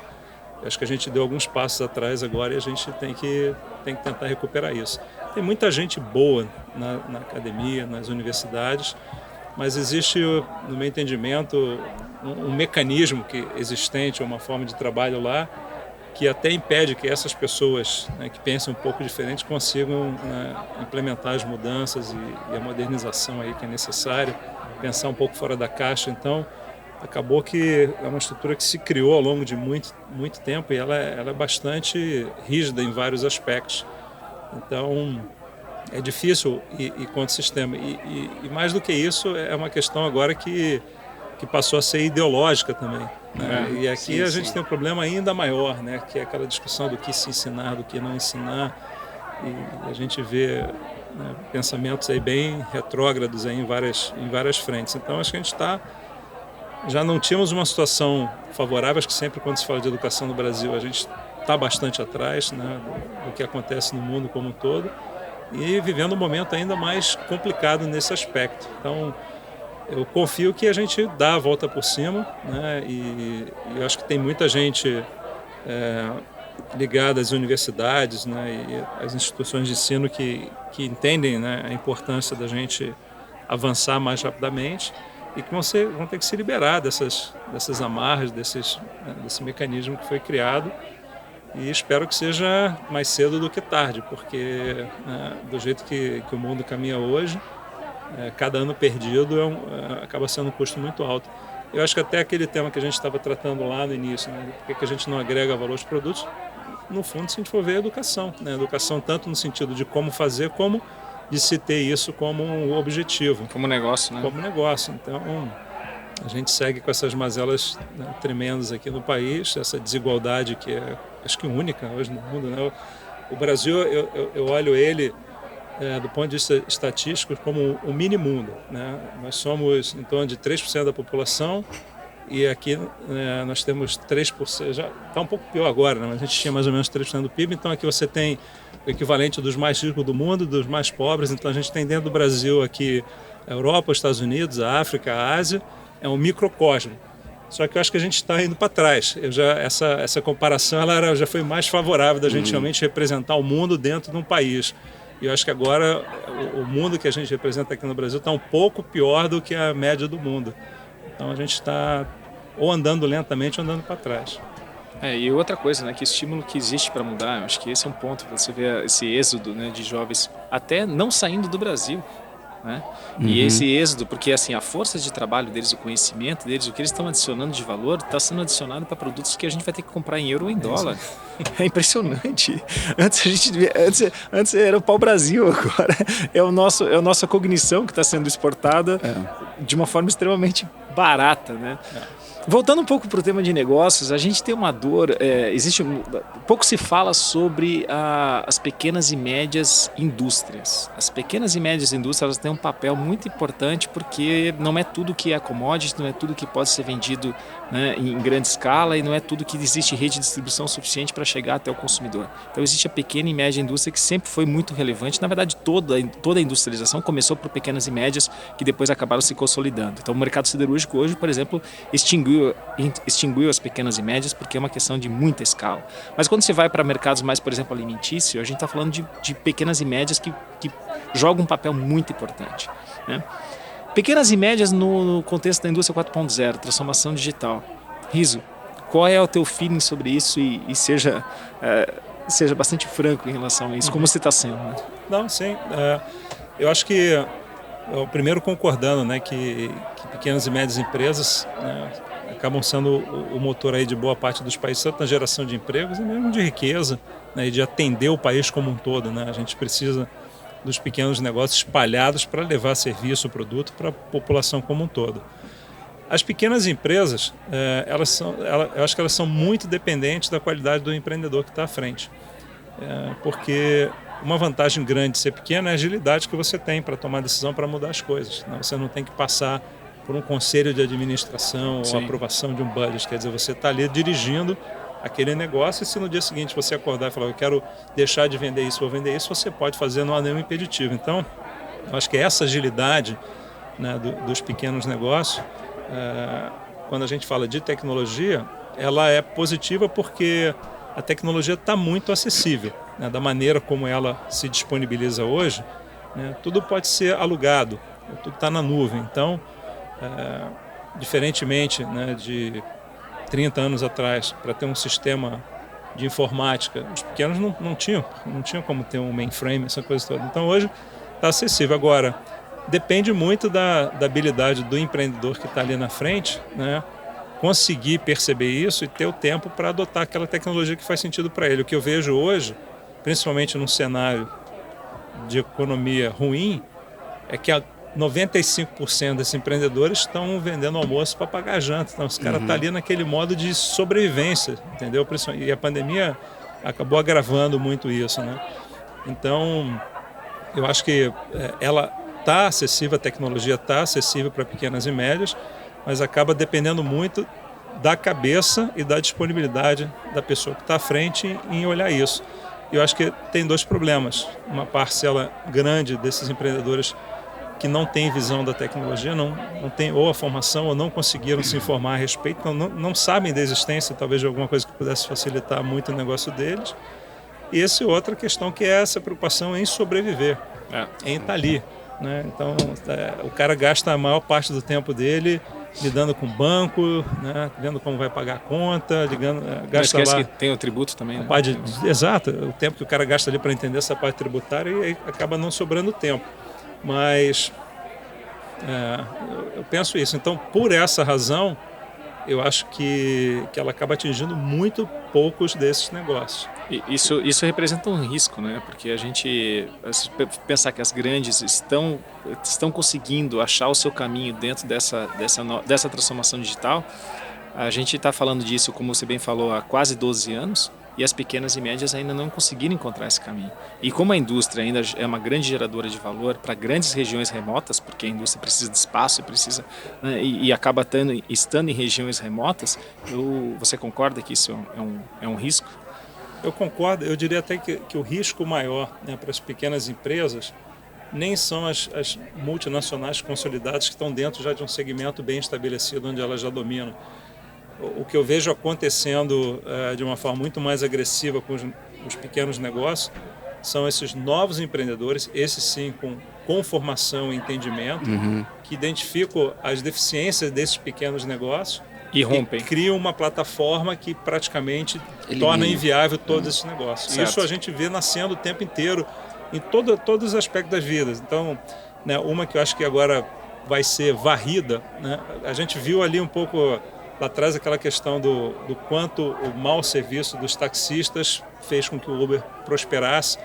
eu acho que a gente deu alguns passos atrás agora e a gente tem que tentar recuperar isso. Tem muita gente boa na academia, nas universidades, mas existe, no meu entendimento, um mecanismo existente, uma forma de trabalho lá, que até impede que essas pessoas, né, que pensam um pouco diferente, consigam, né, implementar as mudanças e a modernização aí que é necessária, pensar um pouco fora da caixa. Então, acabou que é uma estrutura que se criou ao longo de muito tempo, e ela é bastante rígida em vários aspectos. Então, é difícil ir contra o sistema. E mais do que isso, é uma questão agora que passou a ser ideológica também, né? E aqui a gente tem um problema ainda maior, né? Que é aquela discussão do que se ensinar, do que não ensinar. E a gente vê, né, pensamentos aí bem retrógrados aí em várias frentes. Então acho que a gente já não tínhamos uma situação favorável. Acho que sempre quando se fala de educação no Brasil a gente está bastante atrás, né, do que acontece no mundo como um todo, e vivendo um momento ainda mais complicado nesse aspecto. Então eu confio que a gente dá a volta por cima, né, e eu acho que tem muita gente ligada às universidades, né, e às instituições de ensino que entendem, né, a importância da gente avançar mais rapidamente e que vão ter que se liberar dessas amarras, desse mecanismo que foi criado, e espero que seja mais cedo do que tarde, porque, né, do jeito que o mundo caminha hoje, cada ano perdido acaba sendo um custo muito alto. Eu acho que até aquele tema que a gente estava tratando lá no início, né, por que a gente não agrega valor aos produtos, no fundo, se a gente for ver, a educação, né? Educação tanto no sentido de como fazer, como de se ter isso como um objetivo. Como negócio, né? Como negócio. Então, a gente segue com essas mazelas, né, tremendas aqui no país, essa desigualdade que é, acho que única hoje no mundo, né? O Brasil, eu olho ele, do ponto de vista estatístico, como um mini-mundo, né? Nós somos em torno de 3% da população, e aqui, nós temos 3%, já está um pouco pior agora, né? Mas a gente tinha mais ou menos 3% do PIB, então aqui você tem o equivalente dos mais ricos do mundo, dos mais pobres. Então a gente tem dentro do Brasil aqui a Europa, os Estados Unidos, a África, a Ásia, é um microcosmo. Só que eu acho que a gente está indo para trás. Essa comparação já foi mais favorável da gente realmente representar o mundo dentro de um país. E eu acho que agora o mundo que a gente representa aqui no Brasil está um pouco pior do que a média do mundo. Então a gente está ou andando lentamente ou andando para trás. E outra coisa, né, que estímulo que existe para mudar, eu acho que esse é um ponto, você vê esse êxodo, né, de jovens até não saindo do Brasil, né? E esse êxodo, porque assim, a força de trabalho deles, o conhecimento deles, o que eles estão adicionando de valor, está sendo adicionado para produtos que a gente vai ter que comprar em euro ou em dólar. É impressionante. Antes era o pau-brasil, agora é a nossa cognição que está sendo exportada de uma forma extremamente barata, né? Voltando um pouco para o tema de negócios, a gente tem uma dor, pouco se fala sobre as pequenas e médias indústrias. As pequenas e médias indústrias, elas têm um papel muito importante, porque não é tudo que é commodity, não é tudo que pode ser vendido, né, em grande escala, e não é tudo que existe rede de distribuição suficiente para chegar até o consumidor. Então existe a pequena e média indústria, que sempre foi muito relevante. Na verdade, toda a industrialização começou por pequenas e médias, que depois acabaram se consolidando. Então o mercado siderúrgico hoje, por exemplo, extinguiu as pequenas e médias, porque é uma questão de muita escala. Mas quando você vai para mercados mais, por exemplo, alimentício, a gente está falando de pequenas e médias que jogam um papel muito importante, né? Pequenas e médias no contexto da indústria 4.0, transformação digital. Riso, qual é o teu feeling sobre isso, e seja bastante franco em relação a isso, como você está sendo, né? Não, sim. Eu acho que, primeiro concordando, né, que pequenas e médias empresas, né, acabam sendo o motor aí de boa parte dos países, tanto na geração de empregos e mesmo de riqueza, né, e de atender o país como um todo, né? A gente precisa dos pequenos negócios espalhados para levar serviço, produto para a população como um todo. As pequenas empresas, eu acho que elas são muito dependentes da qualidade do empreendedor que está à frente, porque uma vantagem grande de ser pequeno é a agilidade que você tem para tomar decisão, para mudar as coisas, né? Você não tem que passar por um conselho de administração ou aprovação de um budget. Quer dizer, você está ali dirigindo aquele negócio, e se no dia seguinte você acordar e falar, eu quero deixar de vender isso, vou vender isso, você pode fazer, não há nenhum impeditivo. Então, eu acho que essa agilidade, né, dos pequenos negócios, quando a gente fala de tecnologia, ela é positiva porque a tecnologia está muito acessível, né, da maneira como ela se disponibiliza hoje, né, tudo pode ser alugado, tudo está na nuvem. Então, diferentemente, né, de 30 anos atrás, para ter um sistema de informática, os pequenos não tinham como ter um mainframe, essa coisa toda. Então hoje está acessível. Agora, depende muito da habilidade do empreendedor que está ali na frente, né, conseguir perceber isso e ter o tempo para adotar aquela tecnologia que faz sentido para ele. O que eu vejo hoje, principalmente num cenário de economia ruim é que 95% desses empreendedores estão vendendo almoço para pagar a janta. Então, os caras estão ali naquele modo de sobrevivência, entendeu? E a pandemia acabou agravando muito isso, né? Então, eu acho que ela está acessível, a tecnologia está acessível para pequenas e médias, mas acaba dependendo muito da cabeça e da disponibilidade da pessoa que está à frente em olhar isso. Eu acho que tem dois problemas. Uma parcela grande desses empreendedores que não tem visão da tecnologia, não tem ou a formação ou não conseguiram se informar a respeito, então não sabem da existência talvez de alguma coisa que pudesse facilitar muito o negócio deles. E essa outra questão que é essa preocupação em sobreviver, em estar ali, né? Então o cara gasta a maior parte do tempo dele lidando com o banco, né? Vendo como vai pagar a conta, gasta lá. Que tem o tributo também, né? Exato, o tempo que o cara gasta ali para entender essa parte tributária e aí acaba não sobrando tempo. Mas eu penso isso. Então, por essa razão, eu acho que ela acaba atingindo muito poucos desses negócios. Isso representa um risco, né? Porque a gente pensar que as grandes estão conseguindo achar o seu caminho dentro dessa transformação digital. A gente está falando disso, como você bem falou, há quase 12 anos e as pequenas e médias ainda não conseguiram encontrar esse caminho. E como a indústria ainda é uma grande geradora de valor para grandes regiões remotas, porque a indústria precisa de espaço, precisa, né, e acaba estando em regiões remotas, você concorda que isso é um risco? Eu concordo, eu diria até que o risco maior, né, para as pequenas empresas nem são as multinacionais consolidadas que estão dentro já de um segmento bem estabelecido, onde elas já dominam. O que eu vejo acontecendo de uma forma muito mais agressiva com os pequenos negócios são esses novos empreendedores, esses sim com formação e entendimento, que identificam as deficiências desses pequenos negócios e rompem. E criam uma plataforma que praticamente torna inviável todos esses negócios. Certo. Isso a gente vê nascendo o tempo inteiro em todos os aspectos das vidas. Então, né, uma que eu acho que agora vai ser varrida, né, a gente viu ali um pouco lá atrás aquela questão do quanto o mau serviço dos taxistas fez com que o Uber prosperasse.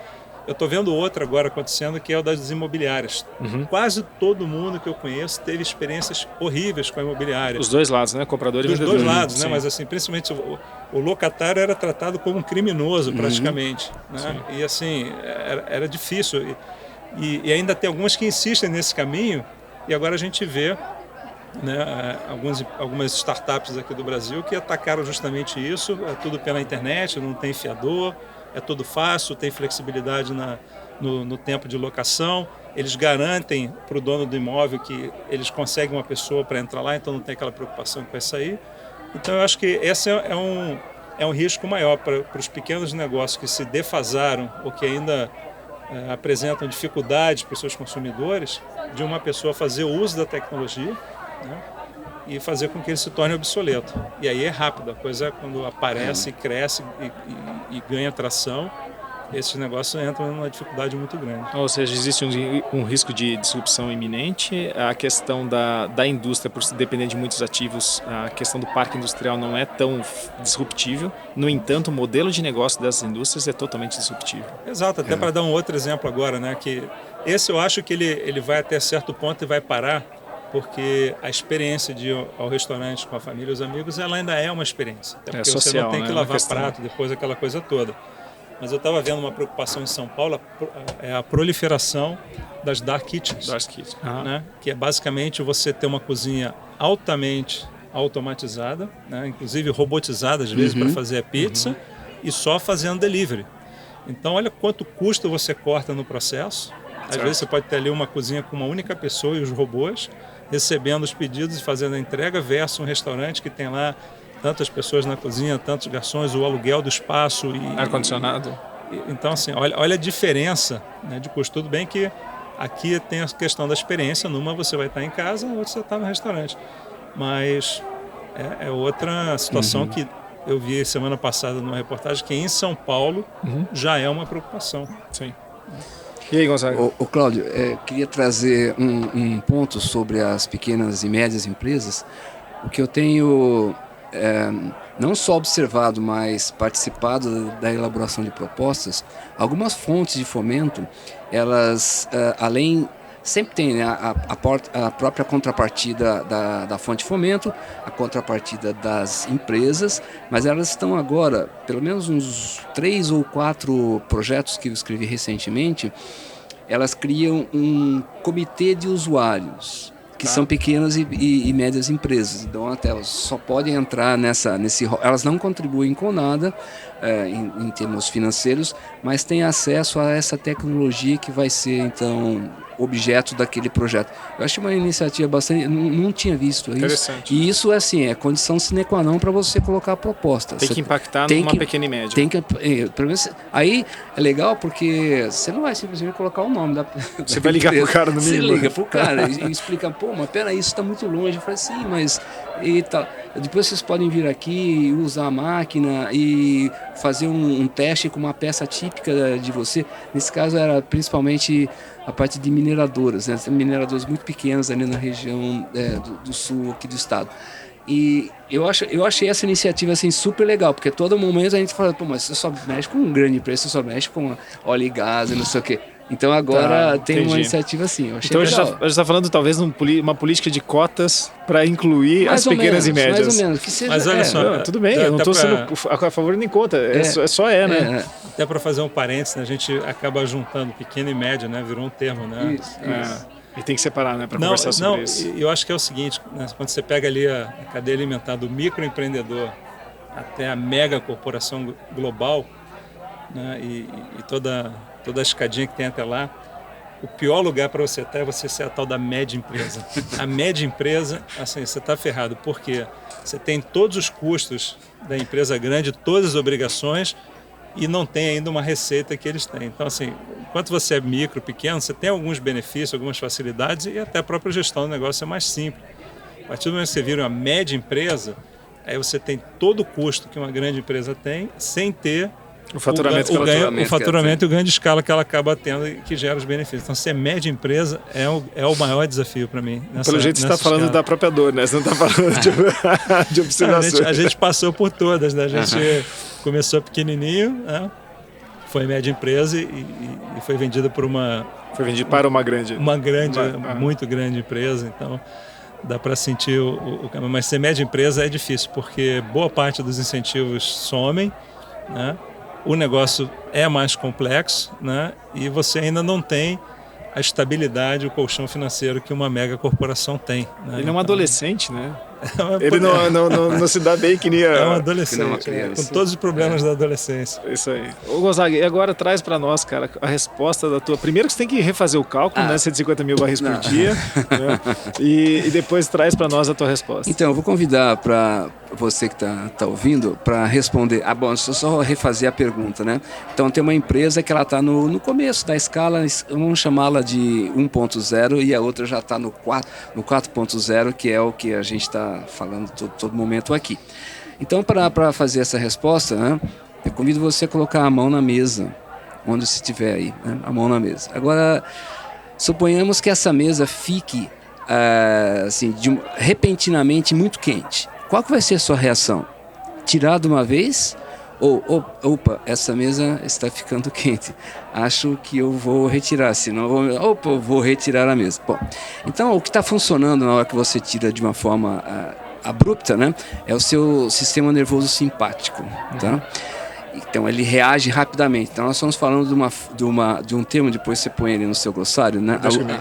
Eu estou vendo outra agora acontecendo, que é o das imobiliárias. Quase todo mundo que eu conheço teve experiências horríveis com a imobiliária. Os dois lados, né? Comprador e vendedor. Dos dois lados, né? Mas assim, principalmente o locatário era tratado como um criminoso praticamente, né? E assim, era difícil. E ainda tem algumas que insistem nesse caminho, e agora a gente vê, né, algumas startups aqui do Brasil que atacaram justamente isso. É tudo pela internet, não tem fiador, é tudo fácil, tem flexibilidade no tempo de locação. Eles garantem para o dono do imóvel que eles conseguem uma pessoa para entrar lá, então não tem aquela preocupação que vai sair. Então eu acho que esse é um risco maior para os pequenos negócios que se defasaram ou que ainda apresentam dificuldades para os seus consumidores, de uma pessoa fazer uso da tecnologia, né, e fazer com que ele se torne obsoleto. E aí é rápido, a coisa quando aparece, cresce e ganha tração, esses negócios entram numa dificuldade muito grande. Ou seja, existe um risco de disrupção iminente, a questão da indústria, por depender de muitos ativos, a questão do parque industrial não é tão disruptível, no entanto, o modelo de negócio dessas indústrias é totalmente disruptível. Exato, até para dar um outro exemplo agora, né, que esse eu acho que ele vai até certo ponto e vai parar, porque a experiência de ir ao restaurante com a família e os amigos, ela ainda é uma experiência. Até porque social, você não tem que lavar prato, depois aquela coisa toda. Mas eu estava vendo uma preocupação em São Paulo, a proliferação das dark kitchens. Né? Que é basicamente você ter uma cozinha altamente automatizada, né? Inclusive robotizada às vezes para fazer a pizza, e só fazendo delivery. Então olha quanto custo você corta no processo. Às vezes você pode ter ali uma cozinha com uma única pessoa e os robôs recebendo os pedidos e fazendo a entrega, versus um restaurante que tem lá tantas pessoas na cozinha, tantos garçons, o aluguel do espaço e ar-condicionado. Então assim, olha a diferença, né, de custo. Tudo bem que aqui tem a questão da experiência, numa você vai estar em casa, outra você está no restaurante, mas é outra situação que eu vi semana passada numa reportagem, que em São Paulo já é uma preocupação. Sim. E aí, Gonzaga? Ô Cláudio, queria trazer um ponto sobre as pequenas e médias empresas. O que eu tenho não só observado, mas participado da elaboração de propostas, algumas fontes de fomento, elas, além... Sempre tem, né, a própria contrapartida da fonte de fomento, a contrapartida das empresas, mas elas estão agora, pelo menos uns 3 ou 4 projetos que eu escrevi recentemente, elas criam um comitê de usuários, que são pequenas e médias empresas. Então, até elas só podem entrar elas não contribuem com nada em termos financeiros, mas têm acesso a essa tecnologia que vai ser, então, objeto daquele projeto. Eu achei uma iniciativa bastante... Não tinha visto isso. Interessante. E isso, assim, é condição sine qua non para você colocar a proposta. Tem que impactar numa pequena e média. Tem que, pelo menos, aí é legal porque você não vai simplesmente colocar o nome da Você vai ligar pro cara no mínimo. Você liga pro cara e explica, pô, mas peraí, isso está muito longe. Eu falei, sim, mas... E tal. Depois vocês podem vir aqui e usar a máquina e fazer um teste com uma peça típica de você. Nesse caso era principalmente a parte de mineradoras, né? Mineradoras muito pequenas ali na região do sul aqui do estado. E eu achei essa iniciativa assim, super legal, porque todo momento a gente fala, pô, mas você só mexe com um grande preço, você só mexe com óleo e gás e não sei o quê. Então agora tem uma iniciativa assim, eu achei então legal. A gente está falando talvez uma política de cotas para incluir as pequenas e médias. Mais ou menos, que seja, mas olha só, tudo bem, eu não estou sendo a favor nem contra, né? Até para fazer um parênteses, né, a gente acaba juntando pequena e média, né? Virou um termo, né? Isso. E tem que separar, né, para conversar sobre isso. Eu acho que é o seguinte, né, quando você pega ali a cadeia alimentar do microempreendedor até a mega corporação global, né, e toda a escadinha que tem até lá, o pior lugar para você estar é você ser a tal da média empresa. A média empresa, assim, você está ferrado, porque você tem todos os custos da empresa grande, todas as obrigações, e não tem ainda uma receita que eles têm. Então, assim, enquanto você é micro, pequeno, você tem alguns benefícios, algumas facilidades, e até a própria gestão do negócio é mais simples. A partir do momento que você vira uma média empresa, aí você tem todo o custo que uma grande empresa tem, sem ter o faturamento e o ganho de escala que ela acaba tendo e que gera os benefícios. Então, ser média empresa é o maior desafio para mim. Pelo jeito você está falando da própria dor, né? Você não está falando de observação. A gente passou por todas, né? A gente começou pequenininho, né? Foi média empresa e foi vendida por uma... Foi vendido para uma grande... Muito grande empresa, então... Dá para sentir mas ser média empresa é difícil, porque boa parte dos incentivos somem, né? O negócio é mais complexo, né? E você ainda não tem a estabilidade, o colchão financeiro que uma mega corporação tem. Né? Ele é um adolescente, né? Ele não se dá bem que nem é um adolescente, com todos os problemas da adolescência. Isso aí. Ô Gonzaga, e agora traz para nós, cara, a resposta da tua... Primeiro que você tem que refazer o cálculo, né? 150 mil barris por dia. Né? E depois traz para nós a tua resposta. Então, eu vou convidar para você que tá ouvindo para responder. Bom, deixa eu só refazer a pergunta, né? Então, tem uma empresa que ela está no começo da escala, vamos chamá-la de 1.0, e a outra já está no 4.0, que é o que a gente está falando todo momento aqui. Então, para fazer essa resposta, né, eu convido você a colocar a mão na mesa, onde você estiver aí, né, a mão na mesa. Agora, suponhamos que essa mesa fique assim, repentinamente muito quente. Qual que vai ser a sua reação? Tirar de uma vez? Opa, essa mesa está ficando quente. Acho que eu vou retirar, senão eu vou retirar a mesa. Bom, então o que está funcionando na hora que você tira de uma forma abrupta, né, é o seu sistema nervoso simpático, tá? Então ele reage rapidamente. Então nós estamos falando de um termo, depois você põe ele no seu glossário, né?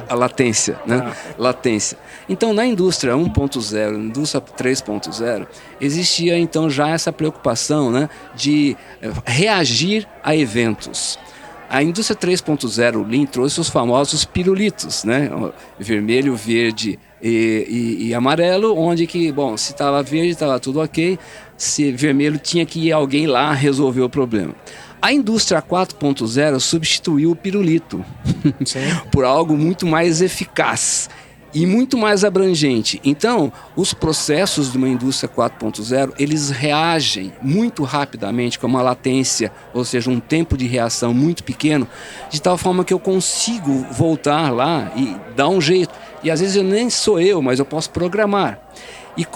A latência, né? Latência. Então na indústria 1.0, na indústria 3.0, existia então já essa preocupação, né, de reagir a eventos. A indústria 3.0, o Lean, trouxe os famosos pirulitos, né? Vermelho, verde e amarelo, onde que, bom, se estava verde estava tudo ok, se vermelho tinha que ir alguém lá resolver o problema. A indústria 4.0 substituiu o pirulito por algo muito mais eficaz e muito mais abrangente. Então, os processos de uma indústria 4.0, eles reagem muito rapidamente com uma latência, ou seja, um tempo de reação muito pequeno, de tal forma que eu consigo voltar lá e dar um jeito. E às vezes nem sou eu, mas eu posso programar. E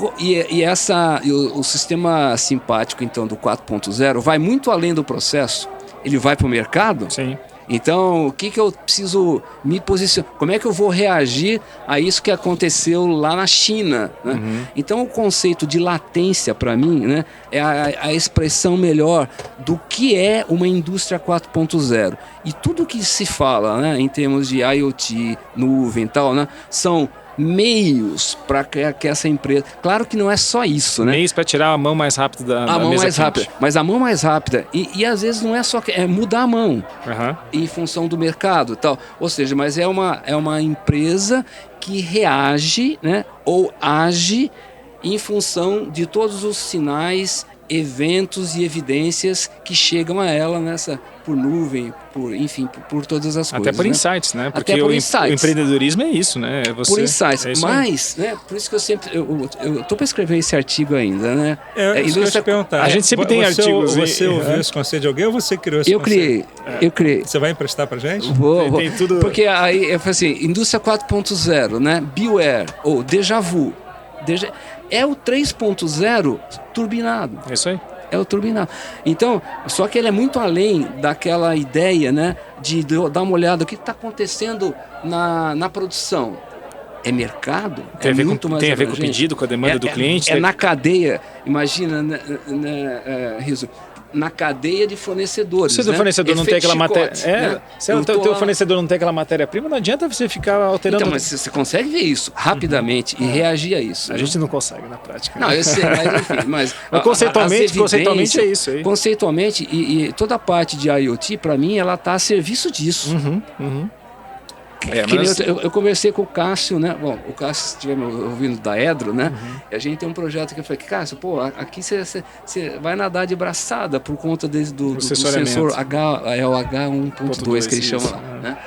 o sistema simpático, então, do 4.0 vai muito além do processo. Ele vai para o mercado. Sim. Então, o que eu preciso me posicionar? Como é que eu vou reagir a isso que aconteceu lá na China? Né? Então, o conceito de latência, para mim, né, é a expressão melhor do que é uma indústria 4.0. E tudo que se fala, né, em termos de IoT, nuvem e tal, né, são meios para que essa empresa... Claro que não é só isso, né? Meios para tirar a mão mais rápida da mesa. A mão mais quente. rápida. Mas a mão mais rápida. E às vezes não é só... É mudar a mão. Em função do mercado e tal. Ou seja, mas é uma empresa que reage, né? Ou age em função de todos os sinais, eventos e evidências que chegam a ela por nuvem, por todas as coisas. Até por insights, né? Porque Até por o insights. Empreendedorismo é isso, né? Por insights. Mas, né, por isso que eu estou para escrever esse artigo ainda, né? Isso que eu te perguntar. A gente sempre tem artigos. Você ouviu esse conceito de alguém ou você criou esse conceito? Eu criei. Você vai emprestar para gente? Vou. Tem tudo... Porque aí eu falei assim, indústria 4.0, né? Beware, ou déjà vu. É o 3.0 turbinado. É isso aí. É o turbinado. Então, só que ele é muito além daquela ideia, né, de dar uma olhada no que está acontecendo na produção. É mercado? Tem a ver com o pedido, com a demanda do cliente? Na cadeia, imagina, Riso, na cadeia de fornecedores. Se o fornecedor não tem aquela matéria... Né? Se o teu fornecedor não tem aquela matéria-prima, não adianta você ficar alterando... Então, mas você consegue ver isso rapidamente e reagir a isso. A gente não consegue na prática. Não, eu sei, mas enfim... Mas conceitualmente é isso aí. Conceitualmente, e toda a parte de IoT, para mim, ela está a serviço disso. Eu conversei com o Cássio, né? Bom, o Cássio, se estiver me ouvindo da Edro, né? E a gente tem um projeto que eu falei, Cássio, pô, aqui você vai nadar de braçada por conta do sensor H, é o H1.2 que eles chamam lá, né?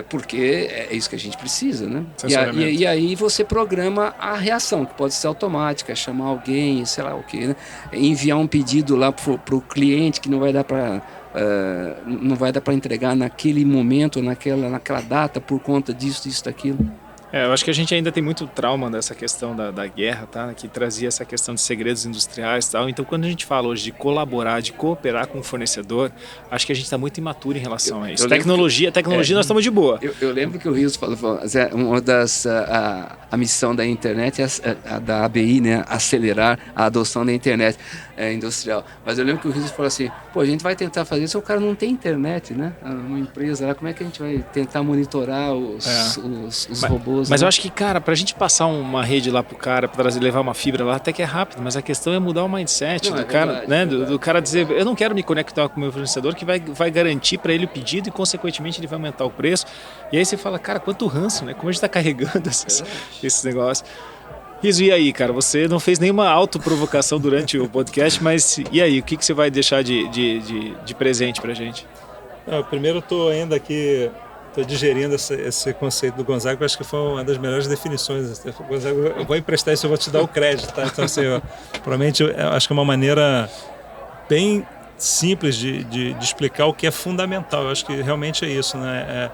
Porque é isso que a gente precisa, né? E aí você programa a reação, que pode ser automática, chamar alguém, sei lá o que, né? Enviar um pedido lá pro cliente que não vai dar para entregar naquele momento, naquela data, por conta disso, daquilo. Eu acho que a gente ainda tem muito trauma dessa questão da guerra, tá? Que trazia essa questão de segredos industriais e tal. Então, quando a gente fala hoje de colaborar, de cooperar com o fornecedor, acho que a gente está muito imaturo em relação a isso. Tecnologia nós estamos de boa. Eu lembro que o Rios falou a missão da internet, da ABI, né? Acelerar a adoção da internet industrial. Mas eu lembro que o Rios falou assim, pô, a gente vai tentar fazer isso, o cara não tem internet, né? Uma empresa lá, como é que a gente vai tentar monitorar os robôs? Mas eu acho que, cara, pra gente passar uma rede lá pro cara, pra levar uma fibra lá, até que é rápido, mas a questão é mudar o mindset do cara, né? Do cara dizer, eu não quero me conectar com o meu fornecedor, que vai garantir para ele o pedido e, consequentemente, ele vai aumentar o preço. E aí você fala, cara, quanto ranço, né? Como a gente tá carregando esses negócios. Riso, e aí, cara? Você não fez nenhuma autoprovocação durante o podcast, mas e aí? O que você vai deixar de presente pra gente? Primeiro eu tô ainda aqui... Estou digerindo esse conceito do Gonzaga, que eu acho que foi uma das melhores definições. Gonzaga, eu vou emprestar isso, eu vou te dar o crédito. Tá? Então, assim, provavelmente, eu acho que é uma maneira bem simples de explicar o que é fundamental. Eu acho que realmente é isso, né?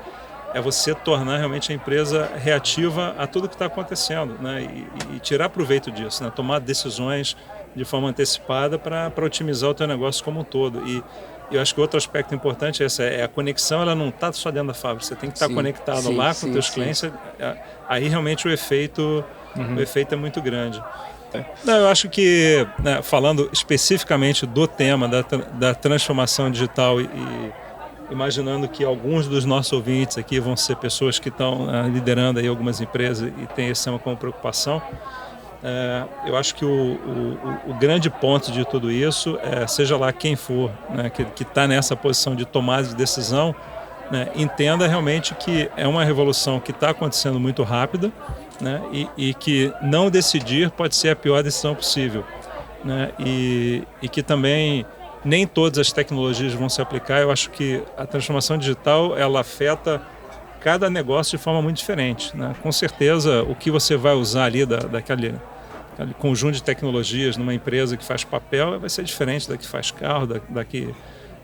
É você tornar realmente a empresa reativa a tudo que está acontecendo, né? E tirar proveito disso, né? Tomar decisões de forma antecipada para otimizar o teu negócio como um todo. E eu acho que outro aspecto importante é a conexão, ela não está só dentro da fábrica, você tem que estar conectado lá com os teus clientes, aí realmente o efeito é muito grande. Não, eu acho que, né, falando especificamente do tema da transformação digital e imaginando que alguns dos nossos ouvintes aqui vão ser pessoas que estão liderando aí algumas empresas e têm esse tema como preocupação, eu acho que o grande ponto de tudo isso seja lá quem for, né, que está nessa posição de tomada de decisão, né, entenda realmente que é uma revolução que está acontecendo muito rápida, né, e que não decidir pode ser a pior decisão possível, né, e que também nem todas as tecnologias vão se aplicar. Eu acho que a transformação digital ela afeta cada negócio de forma muito diferente, né? Com certeza, o que você vai usar ali daquele conjunto de tecnologias numa empresa que faz papel vai ser diferente da que faz carro,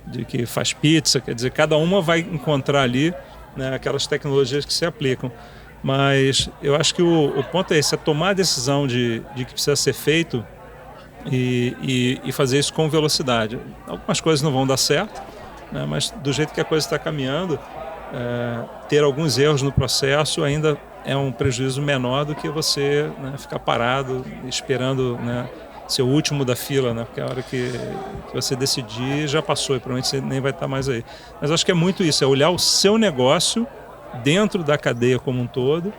de que faz pizza. Quer dizer, cada uma vai encontrar ali, né, aquelas tecnologias que se aplicam. Mas eu acho que o ponto é esse, é tomar a decisão de que precisa ser feito e fazer isso com velocidade. Algumas coisas não vão dar certo, né, mas do jeito que a coisa está caminhando, ter alguns erros no processo ainda é um prejuízo menor do que você, né, ficar parado esperando, né, ser o último da fila, né, porque a hora que você decidir já passou e provavelmente você nem vai estar mais aí. Mas acho que é muito isso, é olhar o seu negócio dentro da cadeia como um todo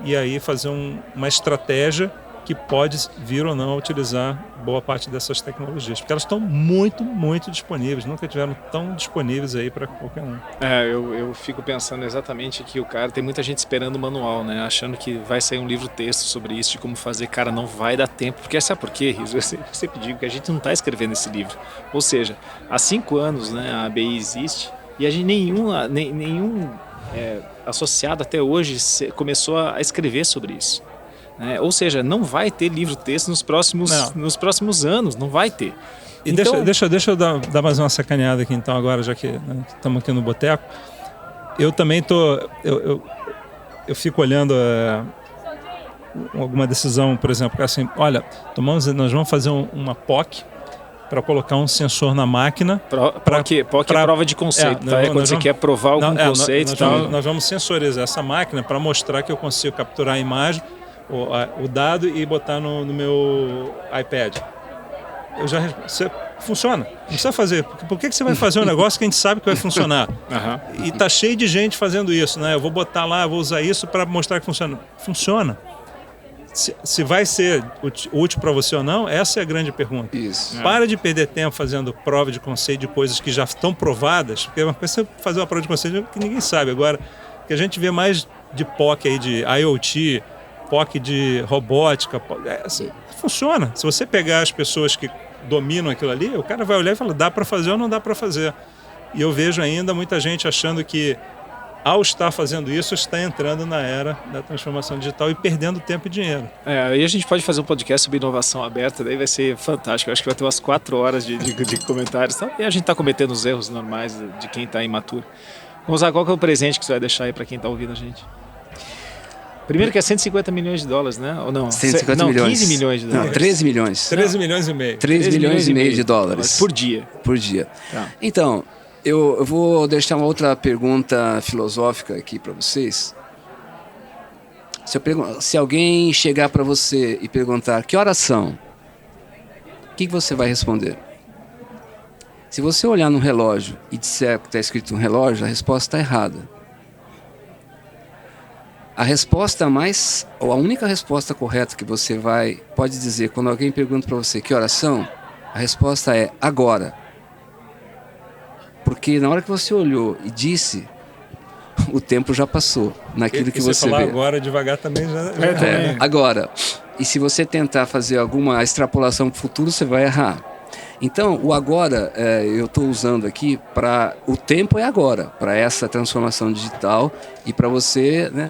e aí fazer uma estratégia que pode vir ou não a utilizar boa parte dessas tecnologias, porque elas estão muito, muito disponíveis, nunca tiveram tão disponíveis aí para qualquer um. Eu fico pensando exatamente que o cara, tem muita gente esperando o manual, né, achando que vai sair um livro-texto sobre isso, de como fazer. Cara, não vai dar tempo, porque sabe por quê, Riso? Eu sempre digo que a gente não está escrevendo esse livro, ou seja, há 5 anos, né, a ABI existe e a gente nenhum associado até hoje começou a escrever sobre isso. Ou seja, não vai ter livro-texto nos próximos anos, não vai ter. E então, deixa eu dar mais uma sacaneada aqui então agora, já que, né, estamos aqui no boteco. Eu também eu fico olhando alguma decisão, por exemplo, assim, olha, nós vamos fazer uma POC para colocar um sensor na máquina. POC é prova de conceito, tá? Quando você quer provar algum conceito. Nós vamos sensorizar essa máquina para mostrar que eu consigo capturar a imagem, o dado e botar no meu iPad. Funciona, não precisa fazer. Por que você vai fazer um negócio que a gente sabe que vai funcionar? E tá cheio de gente fazendo isso, né? Eu vou botar lá, vou usar isso para mostrar que funciona. Funciona. Se vai ser útil para você ou não, essa é a grande pergunta. Isso. Para de perder tempo fazendo prova de conceito de coisas que já estão provadas, porque uma coisa é fazer uma prova de conceito que ninguém sabe. Agora, que a gente vê mais de POC aí, de IoT, POC de robótica, funciona. Se você pegar as pessoas que dominam aquilo ali, o cara vai olhar e falar, dá para fazer ou não dá para fazer. E eu vejo ainda muita gente achando que, ao estar fazendo isso, está entrando na era da transformação digital e perdendo tempo e dinheiro. Aí a gente pode fazer um podcast sobre inovação aberta, daí vai ser fantástico. Eu acho que vai ter umas 4 horas de comentários. Tá? E a gente está cometendo os erros normais de quem está imaturo. Gonzaga, qual que é o presente que você vai deixar aí para quem está ouvindo a gente? Primeiro que é 150 milhões de dólares, né? Ou não? 150 milhões. 15 milhões de dólares. Não, 13 milhões. 13 milhões e meio. 13 milhões e meio de dólares. Por dia. Por dia. Tá. Então, eu vou deixar uma outra pergunta filosófica aqui para vocês. Se alguém chegar para você e perguntar que horas são, o que você vai responder? Se você olhar no relógio e disser que está escrito no relógio, a resposta está errada. A resposta ou a única resposta correta que você pode dizer quando alguém pergunta para você que horas são, a resposta é agora. Porque na hora que você olhou e disse, o tempo já passou naquilo que você falar vê. Agora devagar também já agora. E se você tentar fazer alguma extrapolação para o futuro, você vai errar. Então, o agora, eu estou usando aqui para... O tempo é agora, para essa transformação digital e para você, né,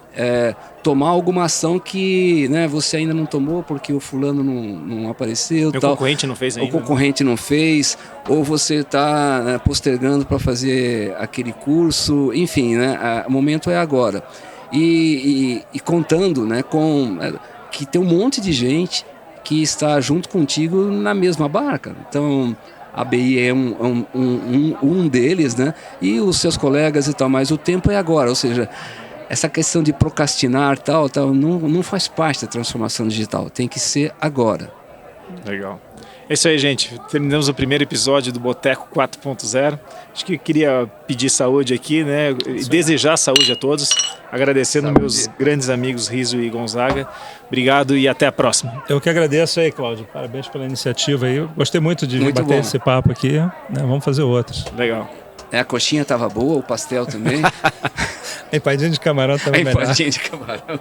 tomar alguma ação que, né, você ainda não tomou porque o fulano não apareceu. O concorrente não fez ainda. O concorrente não fez, ou você está, né, postergando para fazer aquele curso. Enfim, né, o momento é agora. E contando, né, com que tem um monte de gente que está junto contigo na mesma barca. Então, a ABI é um deles, né? E os seus colegas e tal, mas o tempo é agora, ou seja, essa questão de procrastinar tal, não faz parte da transformação digital, tem que ser agora. Legal. É isso aí, gente. Terminamos o primeiro episódio do Boteco 4.0. Acho que eu queria pedir saúde aqui, né? E desejar saúde a todos. Agradecendo meus grandes amigos Riso e Gonzaga. Obrigado e até a próxima. Eu que agradeço aí, Cláudio. Parabéns pela iniciativa aí. Eu gostei muito de bater esse papo aqui, né? Vamos fazer outros. Legal. A coxinha estava boa, o pastel também. A empadinha de camarão também melhor. A empadinha de camarão.